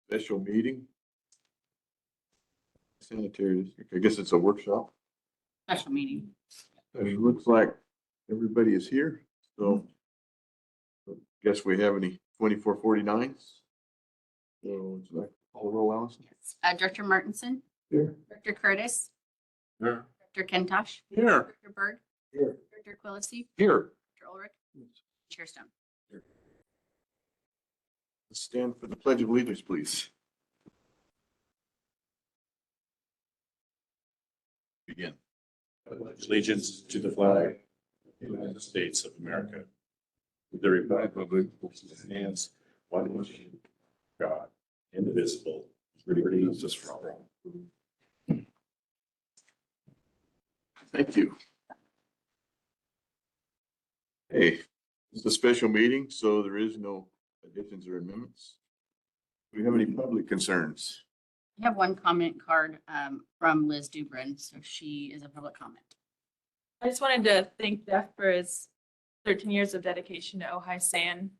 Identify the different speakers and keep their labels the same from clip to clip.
Speaker 1: special meeting. Sanitary, I guess it's a workshop.
Speaker 2: Special meeting.
Speaker 1: It looks like everybody is here, so guess we have any 2449s. So it's like all roll, Allison.
Speaker 2: Yes. Director Martinson,
Speaker 1: Here.
Speaker 2: Director Curtis,
Speaker 1: Here.
Speaker 2: Director Kentosh,
Speaker 1: Here.
Speaker 2: Director Berg,
Speaker 1: Here.
Speaker 2: Director Quillisi,
Speaker 1: Here.
Speaker 2: Director Ulrich, Chair Stone.
Speaker 1: Let's stand for the Pledge of Allegiance, please. Begin.
Speaker 3: Allegiance to the flag of the United States of America, with the republic which stands one nation, God, indivisible, with liberty and justice for all.
Speaker 1: Thank you. Hey, it's a special meeting, so there is no additions or amendments. Do we have any public concerns?
Speaker 2: I have one comment card from Liz Dubrin, so she is a public comment.
Speaker 4: I just wanted to thank Jeff for his 13 years of dedication to Ojai San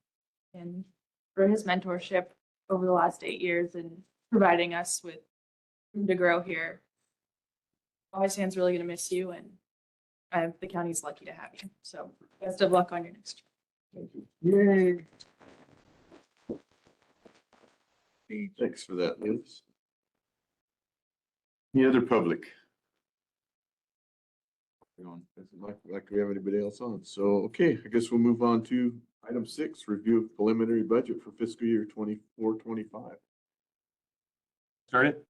Speaker 4: and for his mentorship over the last 8 years and providing us with room to grow here. Ojai San's really going to miss you, and the county's lucky to have you. So best of luck on your next year.
Speaker 1: Yay. Thanks for that, Liz. Any other public? Doesn't like we have anybody else on. So, okay, I guess we'll move on to item 6, review of preliminary budget for fiscal year 24-25.
Speaker 3: Start it.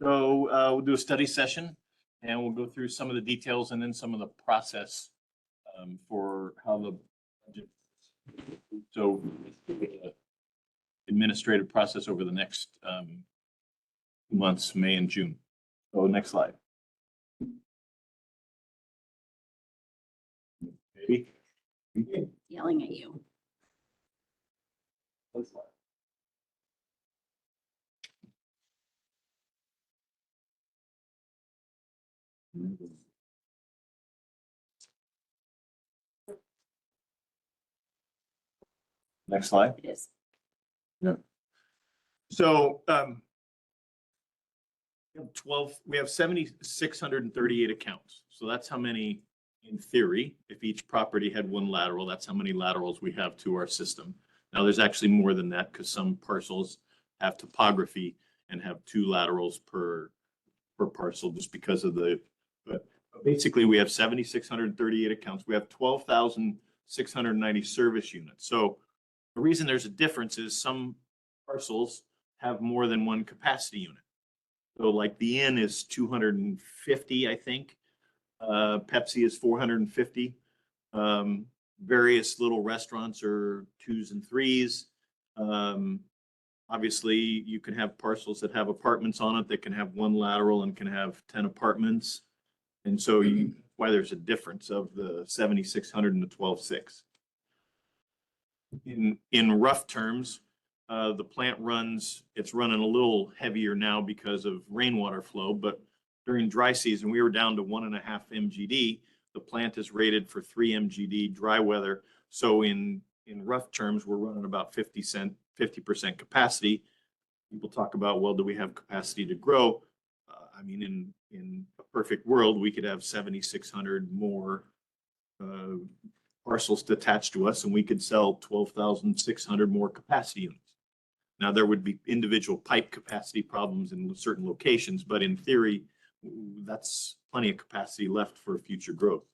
Speaker 3: So we'll do a study session and we'll go through some of the details and then some of the process for how the budget. So administrative process over the next months, May and June. So next slide. Maybe.
Speaker 2: Yelling at you.
Speaker 3: Next slide. Next slide.
Speaker 2: It is.
Speaker 3: So we have 7,638 accounts. So that's how many, in theory, if each property had one lateral, that's how many laterals we have to our system. Now there's actually more than that because some parcels have topography and have 2 laterals per parcel just because of but basically we have 7,638 accounts. We have 12,690 service units. So the reason there's a difference is some parcels have more than one capacity unit. So like the Inn is 250, I think. Pepsi is 450. Various little restaurants are 2s and 3s. Obviously, you can have parcels that have apartments on it that can have 1 lateral and can have 10 apartments. And so why there's a difference of the 7,600 and the 12,600. In rough terms, the plant it's running a little heavier now because of rainwater flow, but during dry season, we were down to 1.5 MGD. The plant is rated for 3 MGD dry weather. So in rough terms, we're running about 50% capacity. People talk about, well, do we have capacity to grow? I mean, in a perfect world, we could have 7,600 more parcels attached to us, and we could sell 12,600 more capacity units. Now, there would be individual pipe capacity problems in certain locations, but in theory, that's plenty of capacity left for future growth.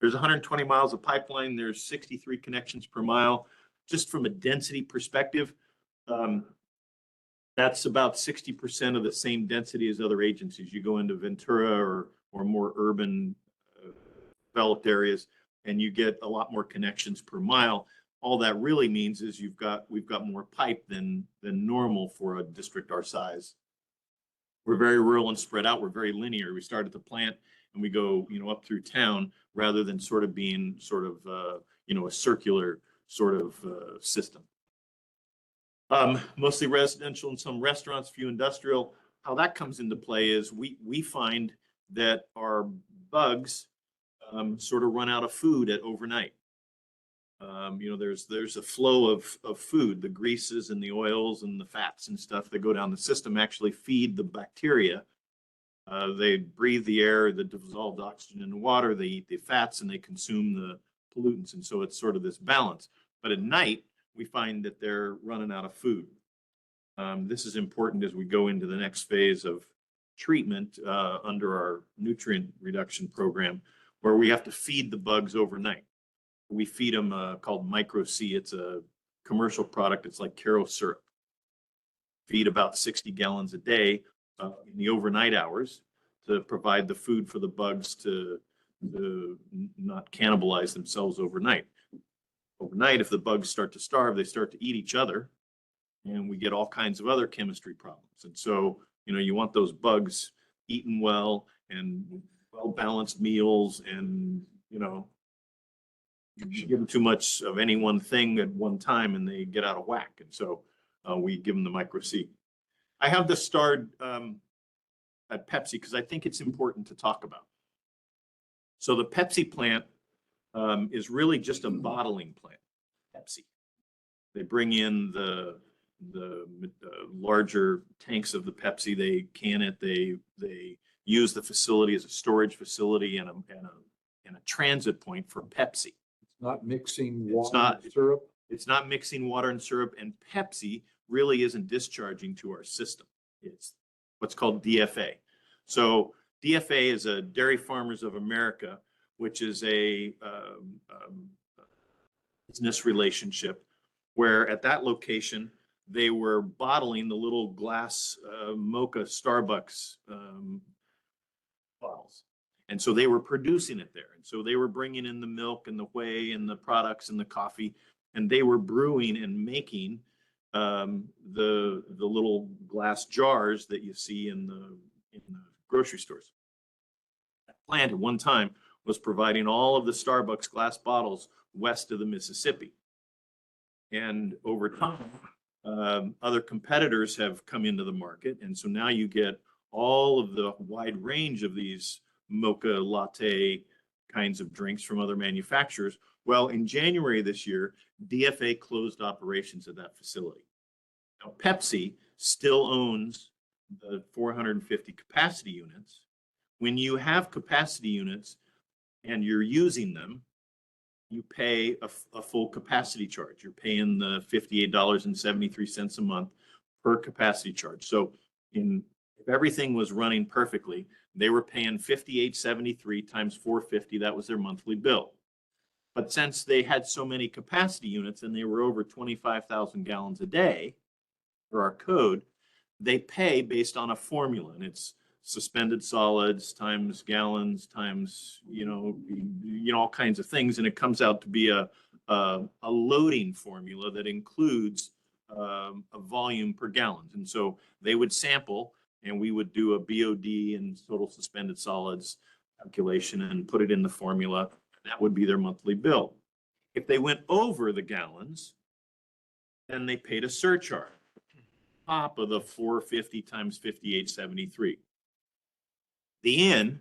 Speaker 3: There's 120 miles of pipeline. There's 63 connections per mile. Just from a density perspective, that's about 60% of the same density as other agencies. You go into Ventura or more urban developed areas, and you get a lot more connections per mile. All that really means is we've got more pipe than normal for a district our size. We're very rural and spread out. We're very linear. We start at the plant and we go, up through town rather than sort of being a circular sort of system. Mostly residential and some restaurants, few industrial. How that comes into play is we find that our bugs sort of run out of food at overnight. There's a flow of food, the greases and the oils and the fats and stuff that go down the system actually feed the bacteria. They breathe the air, the dissolved oxygen in the water, they eat the fats, and they consume the pollutants. And so it's sort of this balance. But at night, we find that they're running out of food. This is important as we go into the next phase of treatment under our nutrient reduction program, where we have to feed the bugs overnight. We feed them called Micro C. It's a commercial product. It's like Caro syrup. Feed about 60 gallons a day in the overnight hours to provide the food for the bugs to not cannibalize themselves overnight. Overnight, if the bugs start to starve, they start to eat each other, and we get all kinds of other chemistry problems. And so, you want those bugs eating well and well-balanced meals, and, you give them too much of any one thing at one time and they get out of whack. And so we give them the Micro C. I have this starred at Pepsi because I think it's important to talk about. So the Pepsi plant is really just a bottling plant, Pepsi. They bring in the larger tanks of the Pepsi, they can it, they use the facility as a storage facility and a transit point for Pepsi.
Speaker 5: Not mixing
Speaker 3: It's
Speaker 5: water
Speaker 3: not-
Speaker 5: and syrup.
Speaker 3: It's not mixing water and syrup, and Pepsi really isn't discharging to our system. It's what's called DFA. So DFA is a Dairy Farmers of America, which is a business relationship where at that location, they were bottling the little glass mocha Starbucks bottles. And so they were producing it there. And so they were bringing in the milk and the whey and the products and the coffee, and they were brewing and making the little glass jars that you see in the grocery stores. That plant at one time was providing all of the Starbucks glass bottles west of the Mississippi. And over time, other competitors have come into the market. And so now you get all of the wide range of these mocha latte kinds of drinks from other manufacturers. Well, in January this year, DFA closed operations at that facility. Now, Pepsi still owns the 450 capacity units. When you have capacity units and you're using them, you pay a full capacity charge. You're paying the $58.73 a month per capacity charge. So if everything was running perfectly, they were paying $58.73 times 450. That was their monthly bill. But since they had so many capacity units and they were over 25,000 gallons a day for our code, they pay based on a formula, and it's suspended solids times gallons times all kinds of things, and it comes out to be a loading formula that includes a volume per gallon. And so they would sample, and we would do a BOD and total suspended solids calculation and put it in the formula. That would be their monthly bill. If they went over the gallons, then they paid a surcharge top of the 450 times 58.73. The inn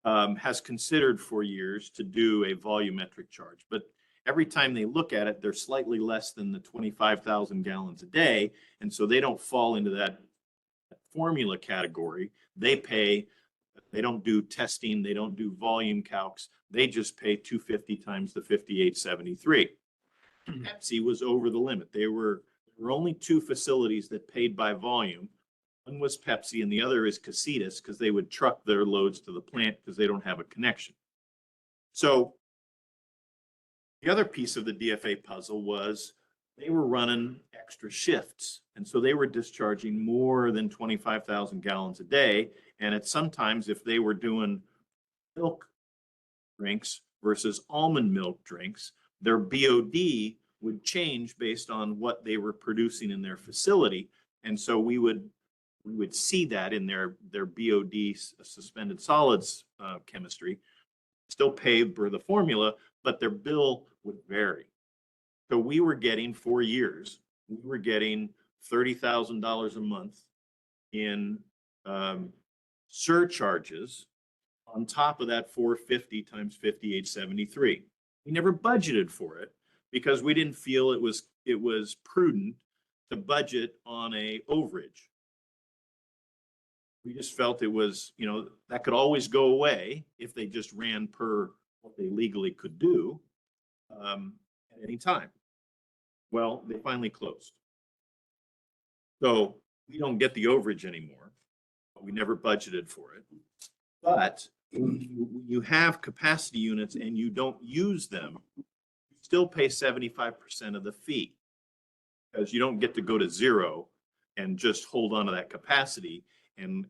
Speaker 3: has considered for years to do a volumetric charge, but every time they look at it, they're slightly less than the 25,000 gallons a day, and so they don't fall into that formula category. They don't do testing, they don't do volume calcs, they just pay 250 times the 58.73. Pepsi was over the limit. There were only two facilities that paid by volume. One was Pepsi and the other is Casitas, because they would truck their loads to the plant because they don't have a connection. So the other piece of the DFA puzzle was they were running extra shifts. And so they were discharging more than 25,000 gallons a day. And at sometimes, if they were doing milk drinks versus almond milk drinks, their BOD would change based on what they were producing in their facility. And so we would see that in their BOD suspended solids chemistry, still paid per the formula, but their bill would vary. So we were getting, for years, we were getting $30,000 a month in surcharges on top of that 450 times 5873. We never budgeted for it because we didn't feel it was prudent to budget on a overage. We just felt it was, that could always go away if they just ran per what they legally could do at any time. Well, they finally closed. So we don't get the overage anymore. But we never budgeted for it. But when you have capacity units and you don't use them, you still pay 75% of the fee because you don't get to go to zero and just hold on to that capacity and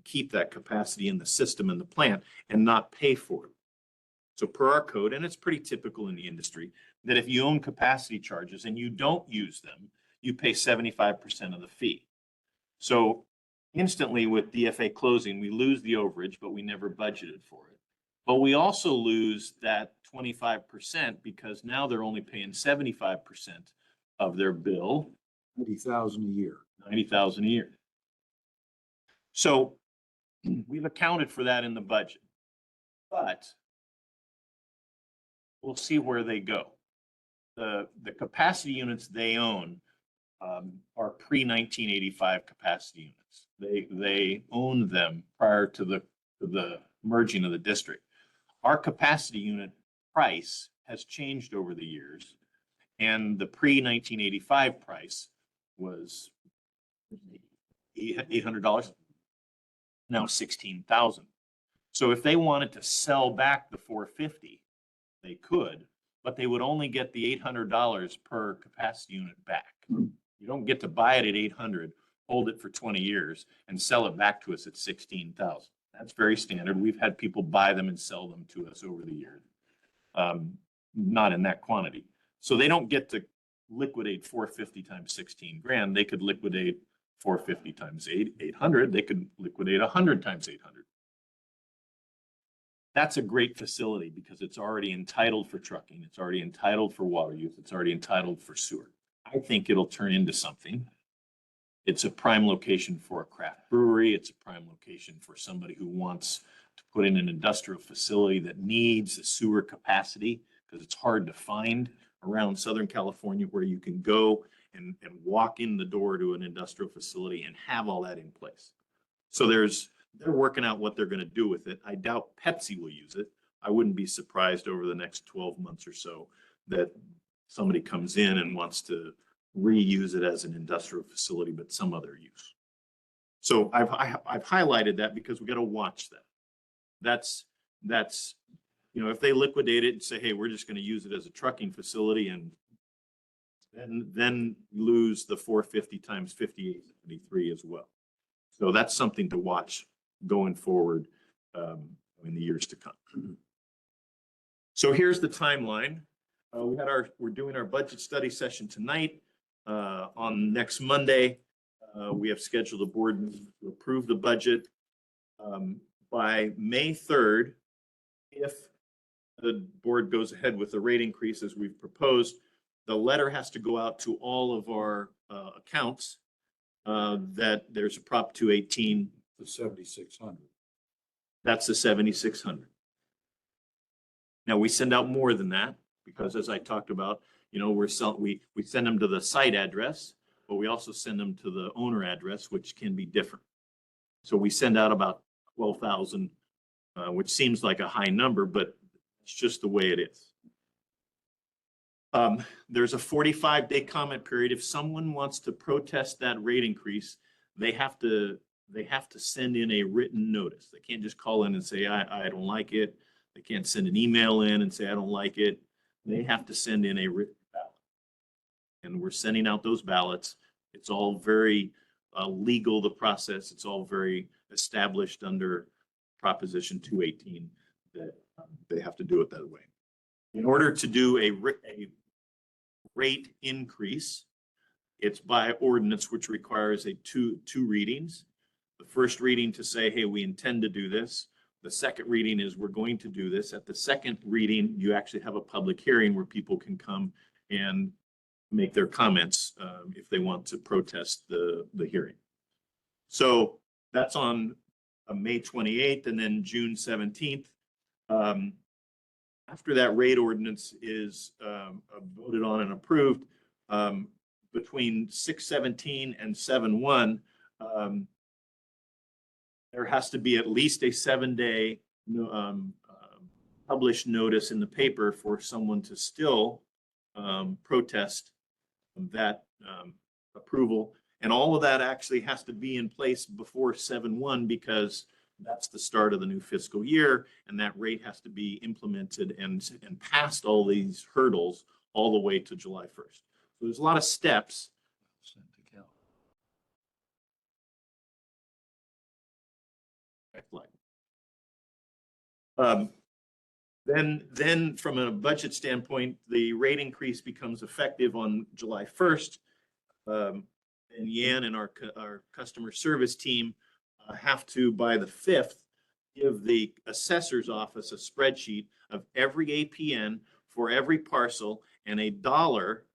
Speaker 3: keep that capacity in the system and the plant and not pay for it. So per our code, and it's pretty typical in the industry, that if you own capacity charges and you don't use them, you pay 75% of the fee. So instantly with DFA closing, we lose the overage, but we never budgeted for it. But we also lose that 25% because now they're only paying 75% of their bill.
Speaker 5: 90,000 a year.
Speaker 3: 90,000 a year. So we've accounted for that in the budget, but we'll see where they go. The capacity units they own are pre-1985 capacity units. They owned them prior to the merging of the district. Our capacity unit price has changed over the years, and the pre-1985 price was $800, now $16,000. So if they wanted to sell back the 450, they could, but they would only get the $800 per capacity unit back. You don't get to buy it at 800, hold it for 20 years, and sell it back to us at 16,000. That's very standard. We've had people buy them and sell them to us over the years, not in that quantity. So they don't get to liquidate 450 times 16 grand. They could liquidate 450 times 800. They could liquidate 100 times 800. That's a great facility because it's already entitled for trucking. It's already entitled for water use. It's already entitled for sewer. I think it'll turn into something. It's a prime location for a craft brewery. It's a prime location for somebody who wants to put in an industrial facility that needs the sewer capacity because it's hard to find around Southern California where you can go and walk in the door to an industrial facility and have all that in place. So they're working out what they're going to do with it. I doubt Pepsi will use it. I wouldn't be surprised over the next 12 months or so that somebody comes in and wants to reuse it as an industrial facility, but some other use. So I've highlighted that because we got to watch that. That's if they liquidate it and say, hey, we're just going to use it as a trucking facility and then lose the 450 times 5873 as well. So that's something to watch going forward in the years to come. So here's the timeline. We're doing our budget study session tonight. On next Monday, we have scheduled a board meeting to approve the budget. By May 3rd, if the board goes ahead with the rate increase as we've proposed, the letter has to go out to all of our accounts that there's a Prop 218.
Speaker 5: The 7,600.
Speaker 3: That's the 7,600. Now we send out more than that because, as I talked about, we send them to the site address, but we also send them to the owner address, which can be different. So we send out about 12,000, which seems like a high number, but it's just the way it is. There's a 45-day comment period. If someone wants to protest that rate increase, they have to send in a written notice. They can't just call in and say, I don't like it. They can't send an email in and say, I don't like it. They have to send in a written ballot. And we're sending out those ballots. It's all very legal, the process. It's all very established under Proposition 218 that they have to do it that way. In order to do a rate increase, it's by ordinance, which requires two readings. The first reading to say, hey, we intend to do this. The second reading is we're going to do this. At the second reading, you actually have a public hearing where people can come and make their comments if they want to protest the hearing. So that's on May 28th and then June 17th. After that rate ordinance is voted on and approved, between 6/17 and 7/1, there has to be at least a 7-day published notice in the paper for someone to still protest that approval. And all of that actually has to be in place before 7/1 because that's the start of the new fiscal year, and that rate has to be implemented and past all these hurdles all the way to July 1st. So there's a lot of steps. Next slide. Then from a budget standpoint, the rate increase becomes effective on July 1st. And Yan and our customer service team have to, by the 5th, give the assessor's office a spreadsheet of every APN for every parcel and a dollar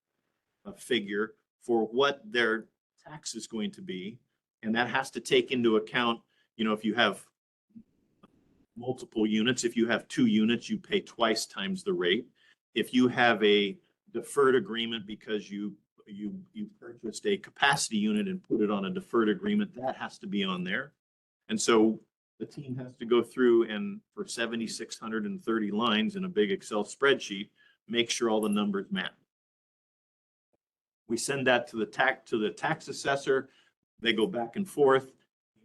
Speaker 3: figure for what their tax is going to be. And that has to take into account, if you have multiple units, if you have 2 units, you pay twice times the rate. If you have a deferred agreement because you purchased a capacity unit and put it on a deferred agreement, that has to be on there. And so the team has to go through and for 7,630 lines in a big Excel spreadsheet, make sure all the numbers match. We send that to the tax assessor. They go back and forth.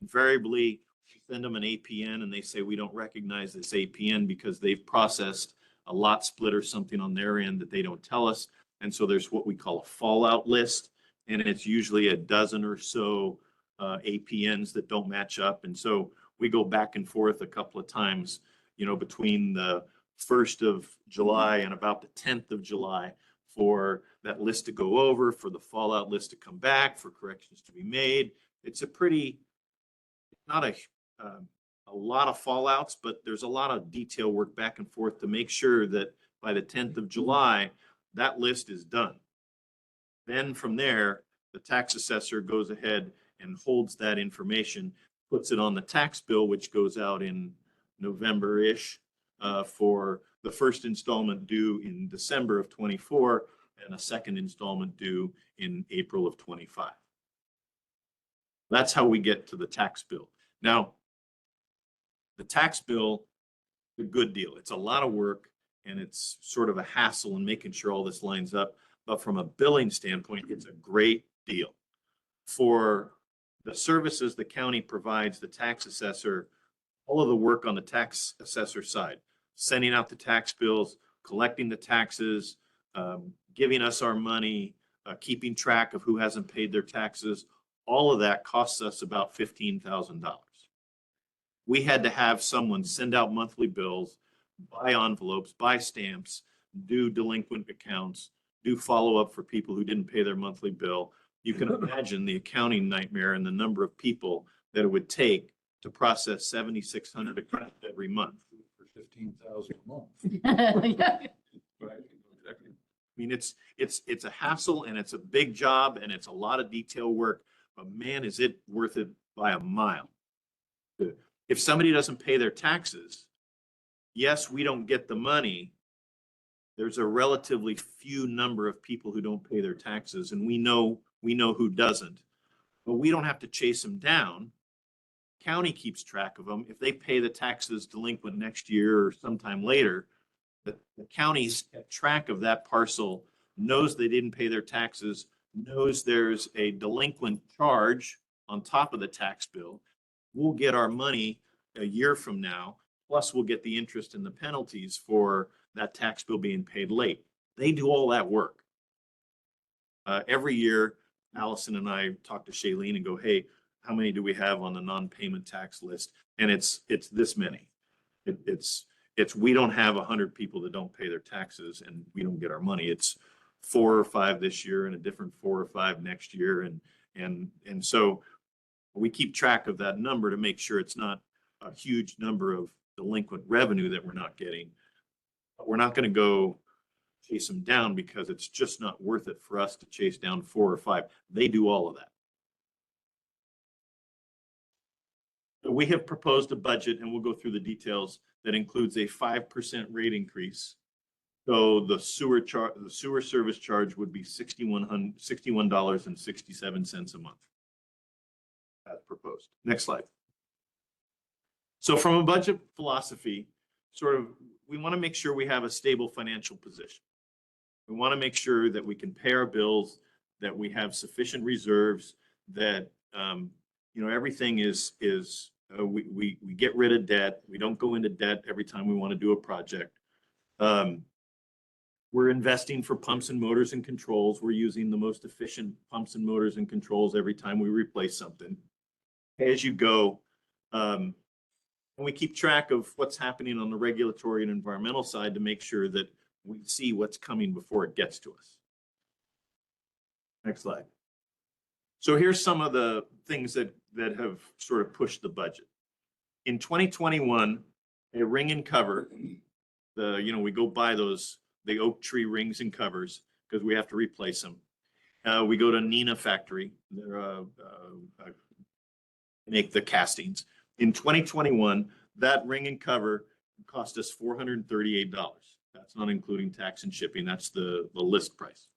Speaker 3: Invariably, we send them an APN and they say, we don't recognize this APN because they've processed a lot split or something on their end that they don't tell us. And so there's what we call a fallout list. And it's usually a dozen or so APNs that don't match up. And so we go back and forth a couple of times, between the 1st of July and about the 10th of July for that list to go over, for the fallout list to come back, for corrections to be made. It's not a lot of fallouts, but there's a lot of detail work back and forth to make sure that by the 10th of July, that list is done. Then from there, the tax assessor goes ahead and holds that information, puts it on the tax bill, which goes out in November-ish for the first installment due in December of 24 and a second installment due in April of 25. That's how we get to the tax bill. Now, the tax bill, a good deal. It's a lot of work and it's sort of a hassle in making sure all this lines up. But from a billing standpoint, it's a great deal. For the services the county provides the tax assessor, all of the work on the tax assessor side, sending out the tax bills, collecting the taxes, giving us our money, keeping track of who hasn't paid their taxes, all of that costs us about $15,000. We had to have someone send out monthly bills, buy envelopes, buy stamps, do delinquent accounts, do follow-up for people who didn't pay their monthly bill. You can imagine the accounting nightmare and the number of people that it would take to process 7,600 accounts every month.
Speaker 5: For 15,000 a month.
Speaker 3: Right. Exactly. I mean, it's a hassle and it's a big job and it's a lot of detail work, but man, is it worth it by a mile. If somebody doesn't pay their taxes, yes, we don't get the money. There's a relatively few number of people who don't pay their taxes, and we know who doesn't, but we don't have to chase them down. County keeps track of them. If they pay the taxes delinquent next year or sometime later, the county's kept track of that parcel, knows they didn't pay their taxes, knows there's a delinquent charge on top of the tax bill. We'll get our money a year from now, plus we'll get the interest and the penalties for that tax bill being paid late. They do all that work. Every year, Allison and I talk to Shailene and go, hey, how many do we have on the non-payment tax list? And it's this many. It's we don't have 100 people that don't pay their taxes and we don't get our money. It's 4 or 5 this year and a different 4 or 5 next year. And so we keep track of that number to make sure it's not a huge number of delinquent revenue that we're not getting. But we're not going to go chase them down because it's just not worth it for us to chase down 4 or 5. They do all of that. So We have proposed a budget, and we'll go through the details, that includes a 5% rate increase. So the sewer service charge would be $61.67 a month. As proposed. Next slide. So from a budget philosophy, we want to make sure we have a stable financial position. We want to make sure that we can pay our bills, that we have sufficient reserves, that everything we get rid of debt. We don't go into debt every time we want to do a project. We're investing for pumps and motors and controls. We're using the most efficient pumps and motors and controls every time we replace something. As you go, and we keep track of what's happening on the regulatory and environmental side to make sure that we see what's coming before it gets to us. Next slide. So here's some of the things that have sort of pushed the budget. In 2021, a ring and cover, we go buy the oak tree rings and covers because we have to replace them. We go to Neenah factory. They're make the castings. In 2021, that ring and cover cost us $438. That's not including tax and shipping. That's the list price.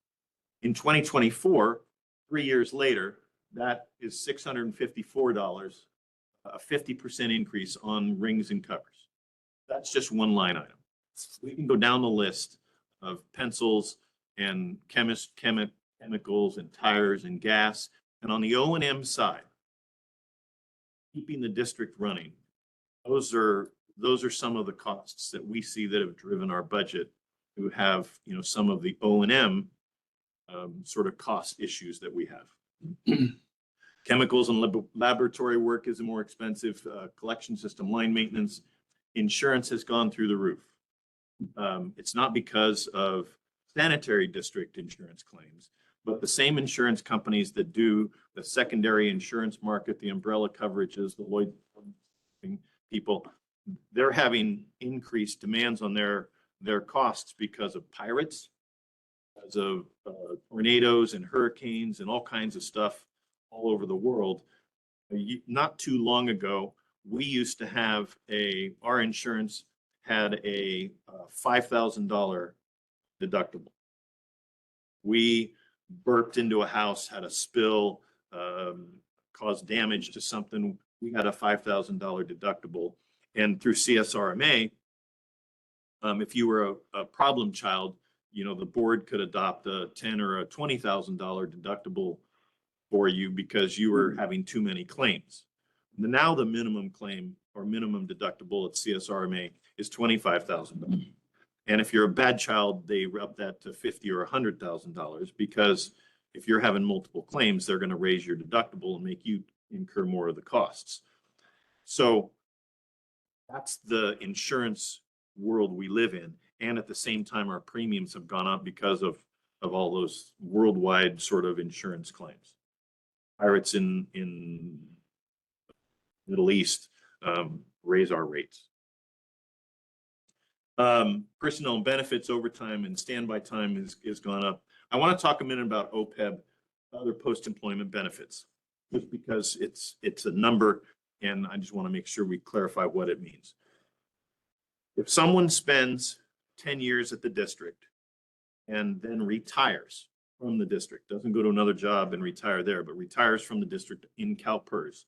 Speaker 3: In 2024, 3 years later, that is $654, a 50% increase on rings and covers. That's just one line item. We can go down the list of pencils and chemicals and tires and gas. And on the O&M side, keeping the district running, those are some of the costs that we see that have driven our budget, who have some of the O&M sort of cost issues that we have. Chemicals and laboratory work is more expensive. Collection system line maintenance, insurance has gone through the roof. It's not because of sanitary district insurance claims, but the same insurance companies that do the secondary insurance market, the umbrella coverages, the Lloyd people, they're having increased demands on their costs because of pirates, because of tornadoes and hurricanes and all kinds of stuff all over the world. Not too long ago, we used to have our insurance had a $5,000 deductible. We burped into a house, had a spill, caused damage to something. We had a $5,000 deductible. And through CSRMA, if you were a problem child, the board could adopt a $10,000 or a $20,000 deductible for you because you were having too many claims. Now the minimum claim or minimum deductible at CSRMA is $25,000. And if you're a bad child, they up that to $50,000 or $100,000 because if you're having multiple claims, they're going to raise your deductible and make you incur more of the costs. So that's the insurance world we live in. And at the same time, our premiums have gone up because of all those worldwide sort of insurance claims. Pirates in Middle East raise our rates. Personnel and benefits, overtime and standby time is gone up. I want to talk a minute about OPEB, other post-employment benefits, just because it's a number and I just want to make sure we clarify what it means. If someone spends 10 years at the district and then retires from the district, doesn't go to another job and retire there, but retires from the district in CalPERS,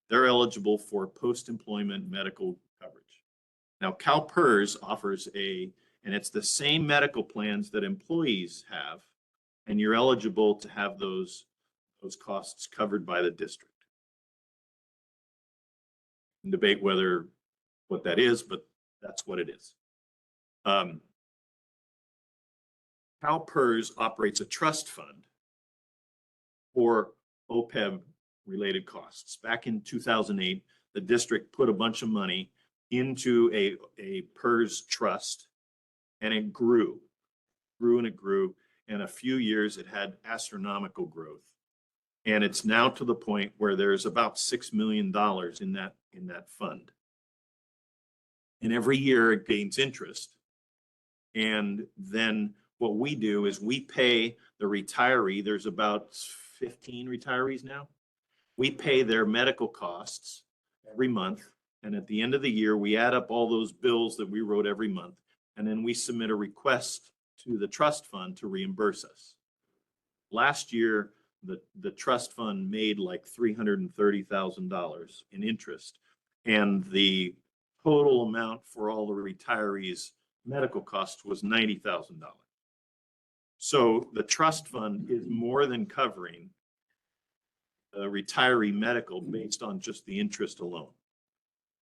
Speaker 3: they're eligible for post-employment medical coverage. Now, CalPERS offers and it's the same medical plans that employees have, and you're eligible to have those costs covered by the district. We can debate what that is, but that's what it is. CalPERS operates a trust fund for OPEB related costs. Back in 2008, the district put a bunch of money into a PERS trust, and it grew and it grew. In a few years, it had astronomical growth. And it's now to the point where there's about $6 million in that fund. And every year it gains interest. And then what we do is we pay the retiree, there's about 15 retirees now. We pay their medical costs every month. And at the end of the year, we add up all those bills that we wrote every month. And then we submit a request to the trust fund to reimburse us. Last year, the trust fund made like $330,000 in interest. And the total amount for all the retirees' medical costs was $90,000. So the trust fund is more than covering retiree medical based on just the interest alone.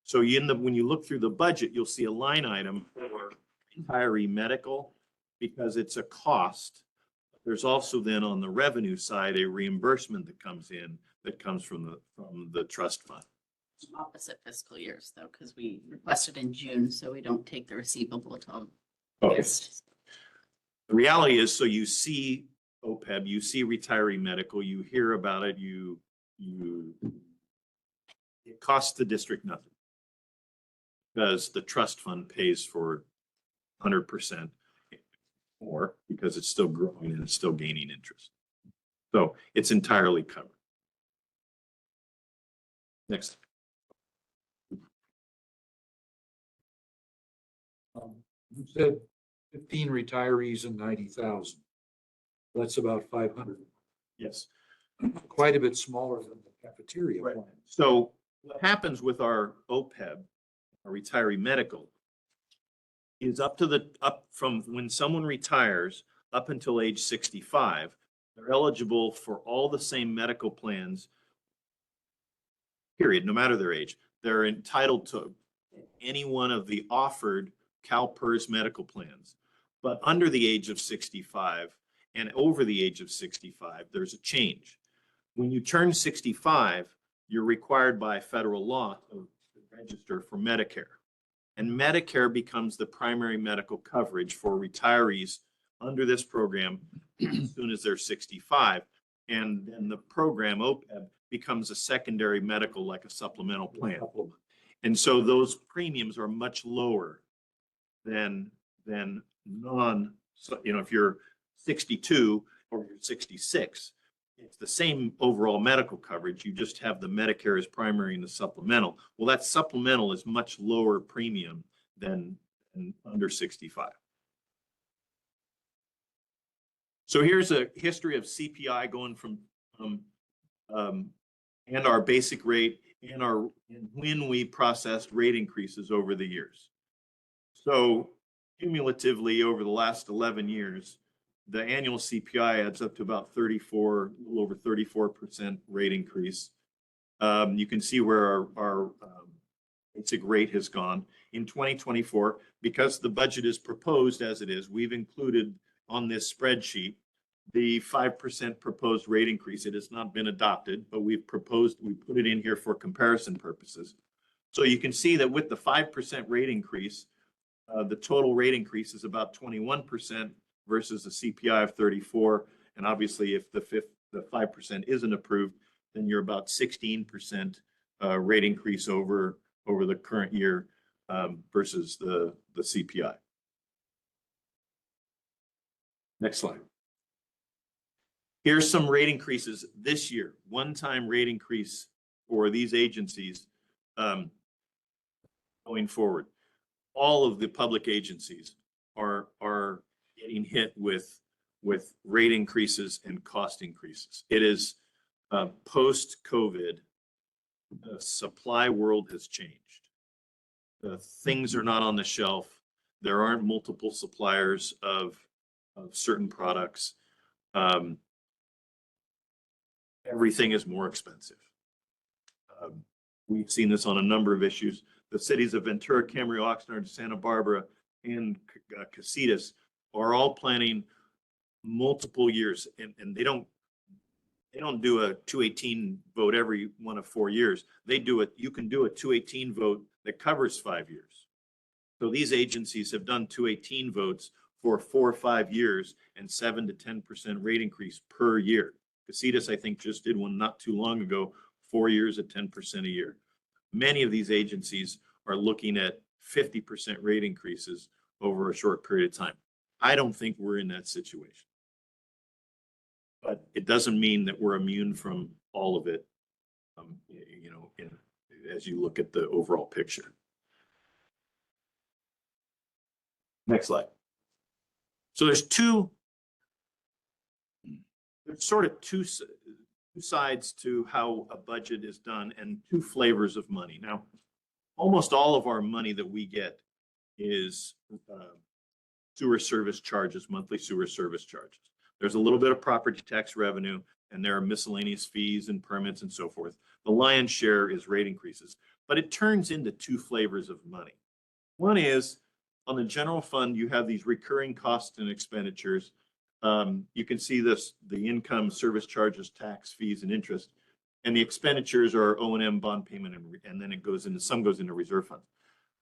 Speaker 3: So when you look through the budget, you'll see a line item for retiree medical because it's a cost. There's also then on the revenue side a reimbursement that comes in that comes from the trust fund.
Speaker 2: Opposite fiscal years though, because we requested in June, so we don't take the receivable till
Speaker 3: Okay.
Speaker 2: August.
Speaker 3: The reality is, so you see OPEB, you see retiree medical, you hear about it, it costs the district nothing because the trust fund pays for 100% more because it's still growing and it's still gaining interest. So it's entirely covered. Next.
Speaker 5: You said 15 retirees and 90,000. That's about 500,
Speaker 3: Yes.
Speaker 5: quite a bit smaller than the cafeteria
Speaker 3: Right.
Speaker 5: plan.
Speaker 3: So what happens with our OPEB, our retiree medical, is up from when someone retires up until age 65, they're eligible for all the same medical plans, period, no matter their age. They're entitled to any one of the offered CalPERS medical plans. But under the age of 65 and over the age of 65, there's a change. When you turn 65, you're required by federal law to register for Medicare. And Medicare becomes the primary medical coverage for retirees under this program as soon as they're 65. And then the program, OPEB, becomes a secondary medical, like a supplemental plan. And so those premiums are much lower than so, if you're 62 or you're 66, it's the same overall medical coverage. You just have the Medicare as primary and the supplemental. Well, that supplemental is much lower premium than under 65. So here's a history of CPI going from and our basic rate and when we processed rate increases over the years. So cumulatively over the last 11 years, the annual CPI adds up to about 34, a little over 34% rate increase. You can see where our basic rate has gone. In 2024, because the budget is proposed as it is, we've included on this spreadsheet the 5% proposed rate increase. It has not been adopted, but we put it in here for comparison purposes. So you can see that with the 5% rate increase, the total rate increase is about 21% versus a CPI of 34. And obviously, if the 5% isn't approved, then you're about 16% rate increase over the current year versus the CPI. Next slide. Here's some rate increases this year, one-time rate increase for these agencies going forward. All of the public agencies are getting hit with rate increases and cost increases. It is post-COVID, the supply world has changed. Things are not on the shelf. There aren't multiple suppliers of certain products. Everything is more expensive. We've seen this on a number of issues. The cities of Ventura, Camarillo, Oxnard, Santa Barbara, and Casitas are all planning multiple years, and they don't do a 218 vote every one of 4 years. They do it. You can do a 218 vote that covers 5 years. So these agencies have done 218 votes for 4 or 5 years and 7 to 10% rate increase per year. Casitas, I think, just did one not too long ago, 4 years at 10% a year. Many of these agencies are looking at 50% rate increases over a short period of time. I don't think we're in that situation. But it doesn't mean that we're immune from all of it. as you look at the overall picture. Next slide. So there's sort of two sides to how a budget is done and two flavors of money. Now, almost all of our money that we get is sewer service charges, monthly sewer service charges. There's a little bit of property tax revenue, and there are miscellaneous fees and permits and so forth. The lion's share is rate increases, but it turns into two flavors of money. One is on the general fund, you have these recurring costs and expenditures. You can see this, the income, service charges, tax, fees, and interest. And the expenditures are O&M, bond payment, and then it goes into, some goes into reserve funds.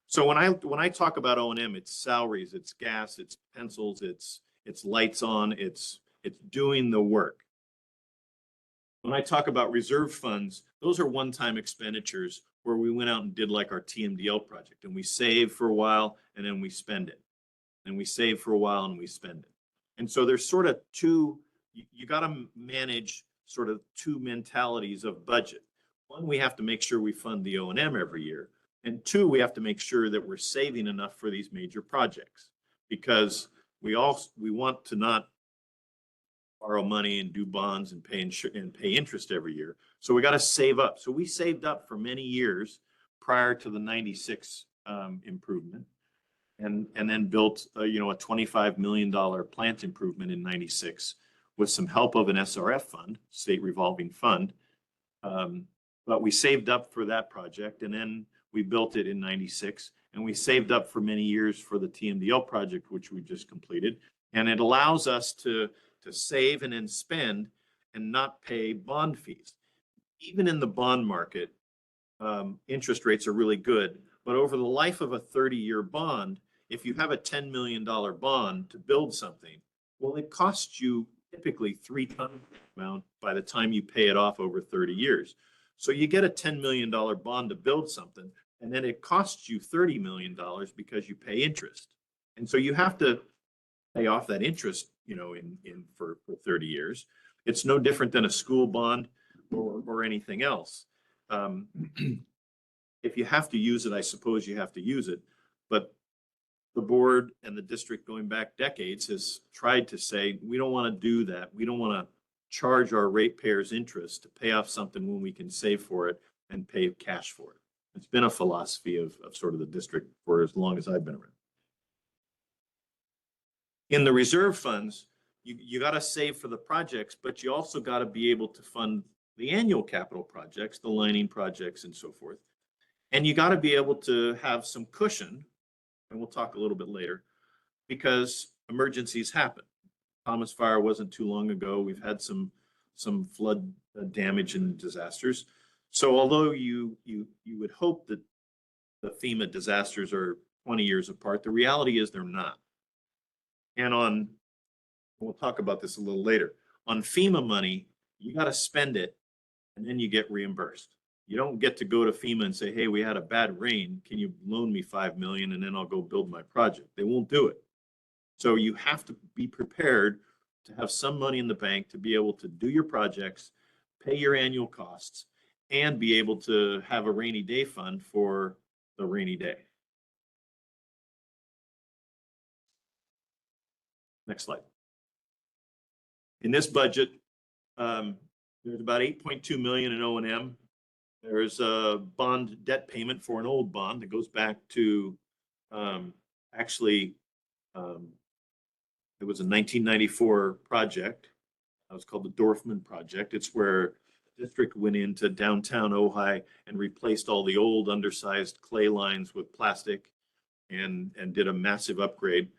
Speaker 3: So when I talk about O&M, it's salaries, it's gas, it's pencils, it's lights on, it's doing the work. When I talk about reserve funds, those are one-time expenditures where we went out and did like our TMDL project, and we save for a while and then we spend it. And we save for a while and we spend it. And so there's sort of two, you got to manage sort of two mentalities of budget. One, we have to make sure we fund the O&M every year. And two, we have to make sure that we're saving enough for these major projects, because we want to not borrow money and do bonds and pay interest every year. So we got to save up. So we saved up for many years prior to the 96 improvement, and then built a $25 million plant improvement in 96 with some help of an SRF fund, state revolving fund. But we saved up for that project, and then we built it in 96, and we saved up for many years for the TMDL project, which we just completed. And it allows us to save and then spend and not pay bond fees. Even in the bond market, interest rates are really good. But over the life of a 30-year bond, if you have a $10 million bond to build something, well, it costs you typically 3 times the amount by the time you pay it off over 30 years. So you get a $10 million bond to build something, and then it costs you $30 million because you pay interest. And so you have to pay off that interest, for 30 years. It's no different than a school bond or anything else. If you have to use it, I suppose you have to use it. But the board and the district going back decades has tried to say, we don't want to do that. We don't want to charge our ratepayers interest to pay off something when we can save for it and pay cash for it. It's been a philosophy of sort of the district for as long as I've been around. In the reserve funds, you got to save for the projects, but you also got to be able to fund the annual capital projects, the lining projects and so forth. And you got to be able to have some cushion, and we'll talk a little bit later, because emergencies happen. Thomas Fire wasn't too long ago. We've had some flood damage and disasters. So although you would hope that the FEMA disasters are 20 years apart, the reality is they're not. And we'll talk about this a little later, on FEMA money, you got to spend it and then you get reimbursed. You don't get to go to FEMA and say, hey, we had a bad rain. Can you loan me $5 million and then I'll go build my project? They won't do it. So you have to be prepared to have some money in the bank to be able to do your projects, pay your annual costs, and be able to have a rainy day fund for the rainy day. Next slide. In this budget, there's about 8.2 million in O&M. There's a bond debt payment for an old bond that goes back to it was a 1994 project. It was called the Dorfman Project. It's where the district went into downtown Ojai and replaced all the old undersized clay lines with plastic and did a massive upgrade.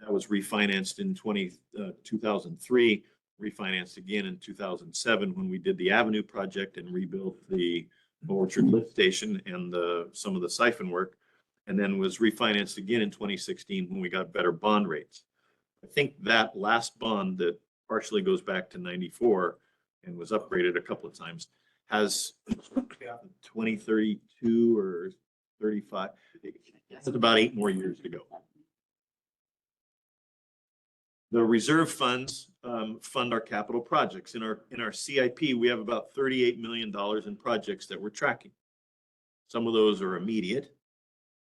Speaker 3: That was refinanced in 2003, refinanced again in 2007 when we did the Avenue project and rebuilt the Orchard lift station and some of the siphon work, and then was refinanced again in 2016 when we got better bond rates. I think that last bond that partially goes back to 94 and was upgraded a couple of times has 2032 or 35. It's about 8 more years to go. The reserve funds fund our capital projects. In our CIP, we have about $38 million in projects that we're tracking. Some of those are immediate,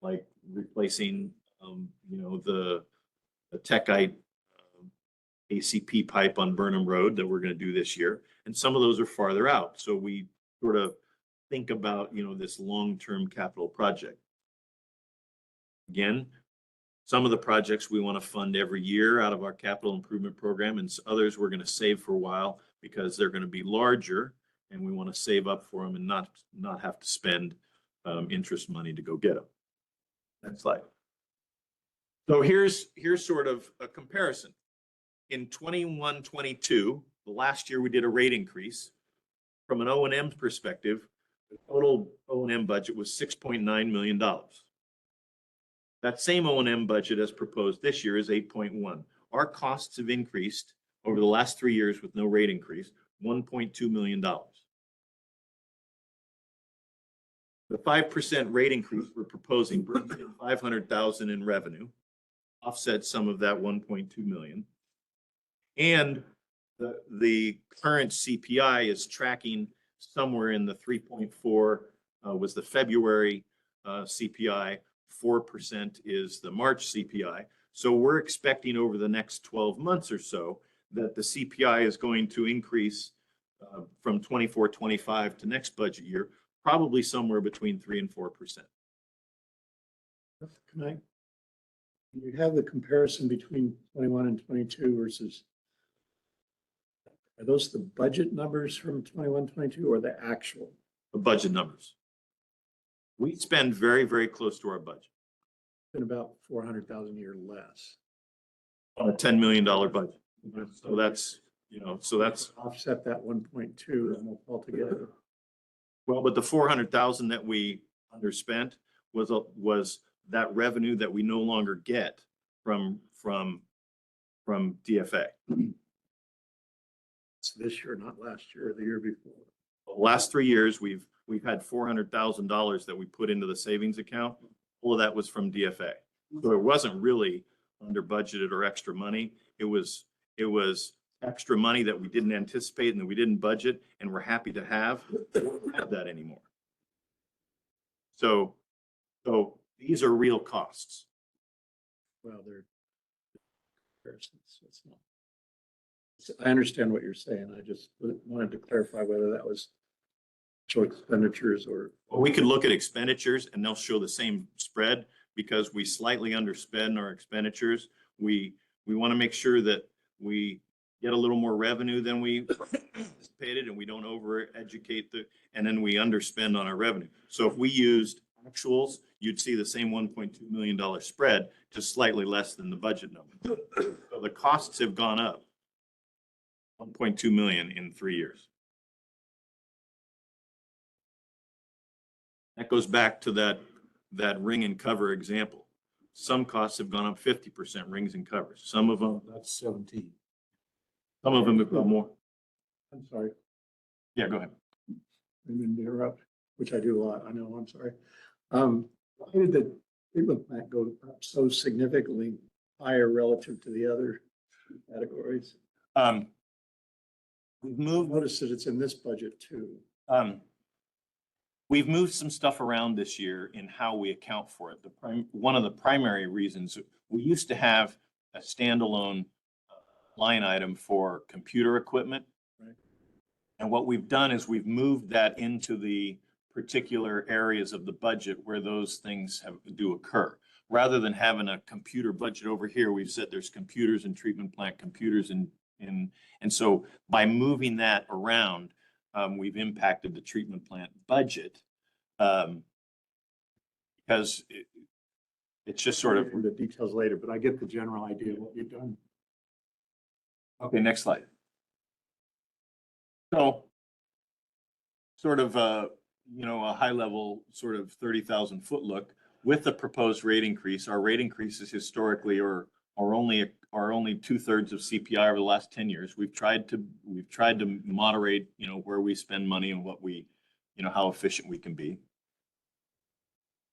Speaker 3: like replacing, the Techite ACP pipe on Burnham Road that we're going to do this year. And some of those are farther out. So we sort of think about, this long-term capital project. Again, some of the projects we want to fund every year out of our capital improvement program, and others we're going to save for a while because they're going to be larger and we want to save up for them and not have to spend interest money to go get them. Next slide. So here's sort of a comparison. In 21-22, the last year we did a rate increase. From an O&M perspective, the total O&M budget was $6.9 million. That same O&M budget as proposed this year is 8.1. Our costs have increased over the last 3 years with no rate increase, $1.2 million. The 5% rate increase we're proposing brings in $500,000 in revenue, offset some of that 1.2 million. And the current CPI is tracking somewhere in the 3.4 was the February CPI, 4% is the March CPI. So we're expecting over the next 12 months or so that the CPI is going to increase from 24-25 to next budget year, probably somewhere between 3 and 4%.
Speaker 6: Can you have the comparison between 21 and 22 versus, are those the budget numbers from 21, 22 or the actual?
Speaker 3: The budget numbers. We spend very, very close to our budget
Speaker 6: Been about 400,000 a year less.
Speaker 3: on a $10 million budget. So that's,
Speaker 6: Offset that 1.2 altogether.
Speaker 3: well, but the 400,000 that we underspent was that revenue that we no longer get from DFA.
Speaker 6: It's this year, not last year or the year before.
Speaker 3: The last 3 years, we've had $400,000 that we put into the savings account. All of that was from DFA. So it wasn't really under budgeted or extra money. It was extra money that we didn't anticipate and that we didn't budget, and we're happy to have. We don't have that anymore. So these are real costs.
Speaker 6: Well, they're comparisons. So it's not. I understand what you're saying. I just wanted to clarify whether that was actual expenditures or.
Speaker 3: Well, we could look at expenditures and they'll show the same spread because we slightly underspend our expenditures. We want to make sure that we get a little more revenue than we anticipated and we don't over-educate and then we underspend on our revenue. So if we used actuals, you'd see the same $1.2 million spread, just slightly less than the budget number. So the costs have gone up 1.2 million in 3 years. That goes back to that ring and cover example. Some costs have gone up 50%, rings and covers. Some of them,
Speaker 5: That's 17.
Speaker 3: some of them have gone more.
Speaker 6: I'm sorry,
Speaker 3: Yeah, go ahead.
Speaker 6: I didn't interrupt, which I do a lot. I know, I'm sorry. Why did the treatment plant go up so significantly higher relative to the other categories?
Speaker 3: We've moved.
Speaker 6: Notice that it's in this budget too.
Speaker 3: We've moved some stuff around this year in how we account for it. One of the primary reasons, we used to have a standalone line item for computer equipment.
Speaker 6: Right.
Speaker 3: And what we've done is we've moved that into the particular areas of the budget where those things do occur. Rather than having a computer budget over here, we've said there's computers in treatment plant, computers and so by moving that around, we've impacted the treatment plant budget because it's just sort of.
Speaker 6: The details later, but I get the general idea of what you've done.
Speaker 3: Okay, next slide. So sort of a high level sort of 30,000 foot look with the proposed rate increase. Our rate increases historically are only 2/3 of CPI over the last 10 years. We've tried to moderate, where we spend money and what we, how efficient we can be.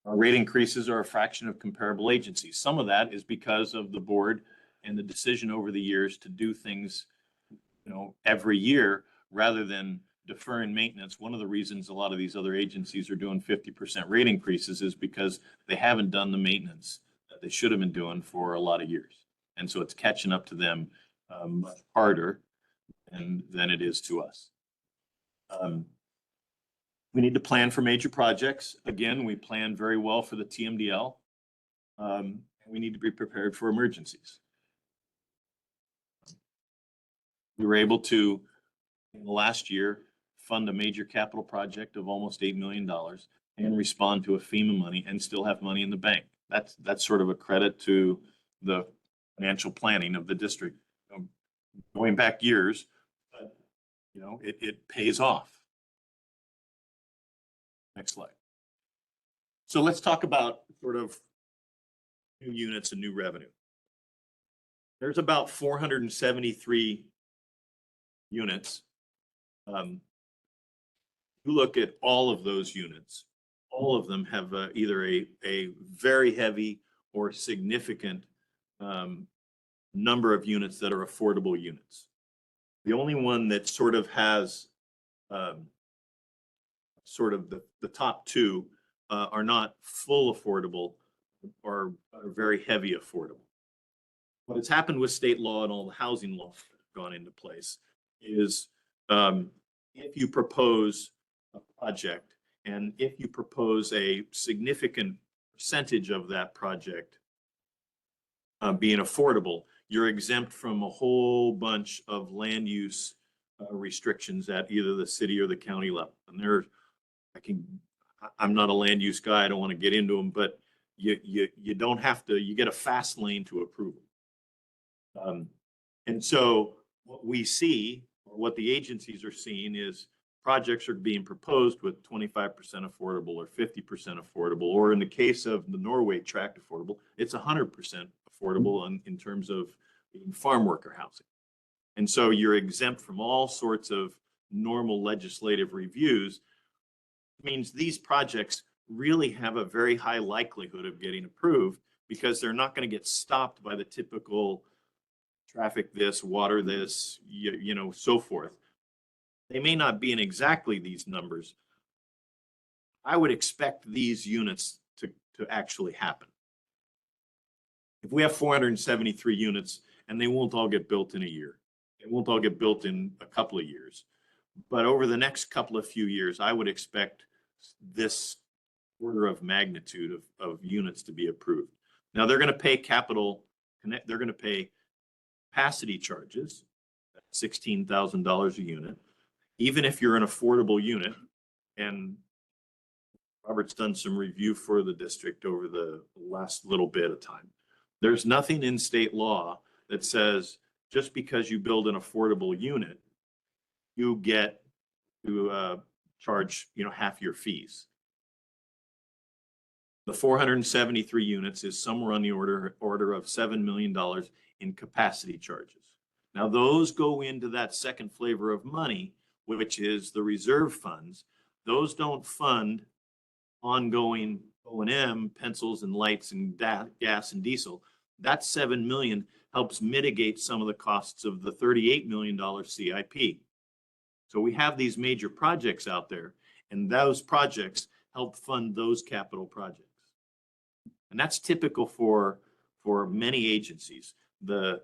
Speaker 3: Our rate increases are a fraction of comparable agencies. Some of that is because of the board and the decision over the years to do things, every year rather than deferring maintenance, one of the reasons a lot of these other agencies are doing 50% rate increases is because they haven't done the maintenance that they should have been doing for a lot of years. And so it's catching up to them much harder than it is to us. We need to plan for major projects. Again, we plan very well for the TMDL. We need to be prepared for emergencies. We were able to, in the last year, fund a major capital project of almost $8 million and respond to a FEMA money and still have money in the bank. That's sort of a credit to the financial planning of the district. Going back years, but it pays off. Next slide. So let's talk about sort of new units and new revenue. There's about 473 units. You look at all of those units, all of them have either a very heavy or significant number of units that are affordable units. The only one that sort of has sort of the top two are not full affordable or are very heavy affordable. What has happened with state law and all the housing laws that have gone into place is if you propose a project and if you propose a significant percentage of that project being affordable, you're exempt from a whole bunch of land use restrictions at either the city or the county level. And I'm not a land use guy, I don't want to get into them, but you don't have to, you get a fast lane to approval. And so what we see, or what the agencies are seeing, is projects are being proposed with 25% affordable or 50% affordable, or in the case of the Norway tract affordable, it's 100% affordable in terms of farm worker housing. And so you're exempt from all sorts of normal legislative reviews. It means these projects really have a very high likelihood of getting approved because they're not going to get stopped by the typical traffic this, water this, so forth. They may not be in exactly these numbers. I would expect these units to actually happen. If we have 473 units and they won't all get built in a year, they won't all get built in a couple of years, but over the next couple of few years, I would expect this order of magnitude of units to be approved. Now they're going to pay they're going to pay capacity charges, $16,000 a unit. Even if you're an affordable unit, and Robert's done some review for the district over the last little bit of time, there's nothing in state law that says just because you build an affordable unit, you get to charge half your fees. The 473 units is somewhere on the order of $7 million in capacity charges. Now those go into that second flavor of money, which is the reserve funds. Those don't fund ongoing O&M, pencils and lights and gas and diesel. That $7 million helps mitigate some of the costs of the $38 million CIP. So we have these major projects out there, and those projects help fund those capital projects. And that's typical for many agencies. The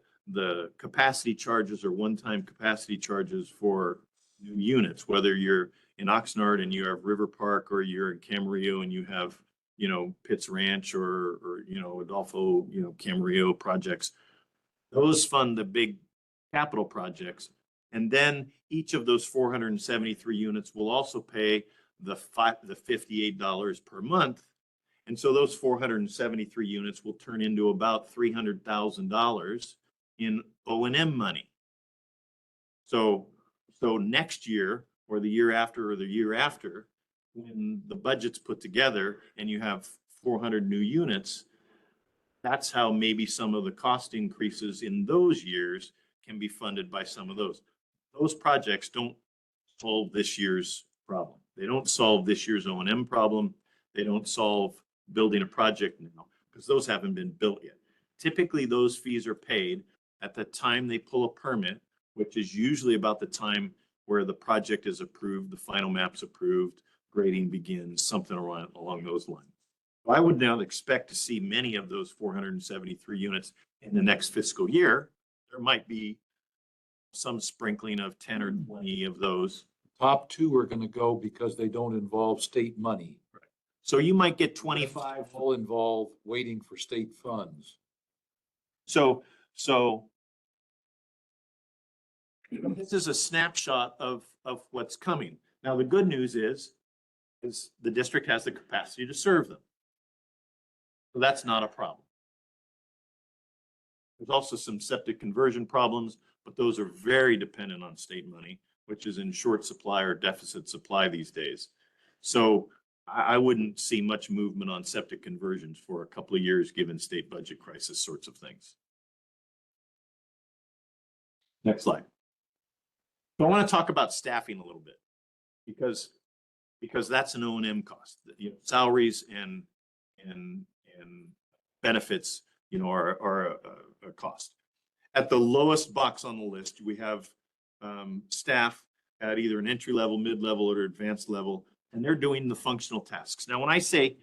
Speaker 3: capacity charges are one-time capacity charges for new units, whether you're in Oxnard and you have River Park, or you're in Camarillo and you have, Pitts Ranch or Adolfo, Camarillo projects. Those fund the big capital projects. And then each of those 473 units will also pay the $58 per month. And so those 473 units will turn into about $300,000 in O&M money. So next year or the year after, when the budget's put together and you have 400 new units, that's how maybe some of the cost increases in those years can be funded by some of those. Those projects don't solve this year's problem. They don't solve this year's O&M problem. They don't solve building a project now because those haven't been built yet. Typically, those fees are paid at the time they pull a permit, which is usually about the time where the project is approved, the final map's approved, grading begins, something along those lines. I would now expect to see many of those 473 units in the next fiscal year. There might be some sprinkling of 10 or 20 of those.
Speaker 5: Top two are gonna go because they don't involve state money.
Speaker 3: So you might get 25.
Speaker 5: All involve waiting for state funds.
Speaker 3: So this is a snapshot of what's coming. Now, the good news is the district has the capacity to serve them. So that's not a problem. There's also some septic conversion problems, but those are very dependent on state money, which is in short supply or deficit supply these days. So I wouldn't see much movement on septic conversions for a couple of years, given state budget crisis sorts of things. Next slide. So I want to talk about staffing a little bit because that's an O&M cost. You know, salaries and benefits, you know, are a cost. At the lowest box on the list, we have staff at either an entry level, mid-level, or advanced level, and they're doing the functional tasks. Now, when I say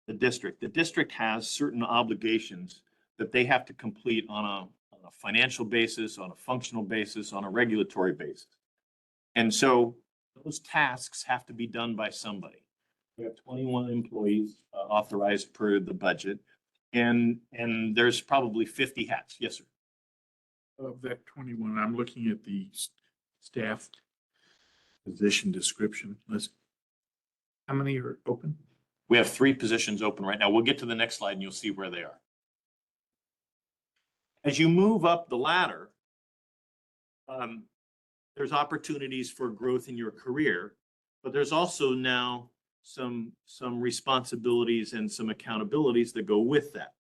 Speaker 3: the district has certain obligations that they have to complete on a financial basis, on a functional basis, on a regulatory basis. And so those tasks have to be done by somebody. We have 21 employees authorized per the budget, and there's probably 50 hats. Yes, sir.
Speaker 7: Of that 21, I'm looking at the staff position description. How many are open?
Speaker 3: We have 3 positions open right now. We'll get to the next slide and you'll see where they are. As you move up the ladder, there's opportunities for growth in your career, but there's also now some responsibilities and some accountabilities that go with that.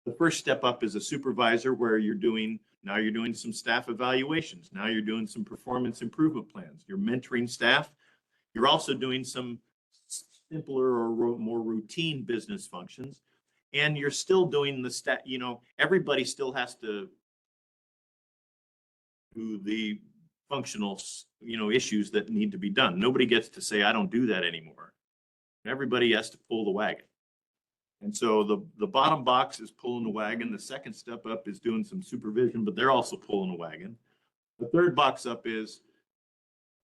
Speaker 3: The first step up is a supervisor, where you're doing some staff evaluations. Now you're doing some performance improvement plans. You're mentoring staff. You're also doing some simpler or more routine business functions. And you're still doing the stat, you know, everybody still has to do the functional, you know, issues that need to be done. Nobody gets to say, I don't do that anymore. Everybody has to pull the wagon. And so the bottom box is pulling the wagon. The second step up is doing some supervision, but they're also pulling the wagon. The third box up is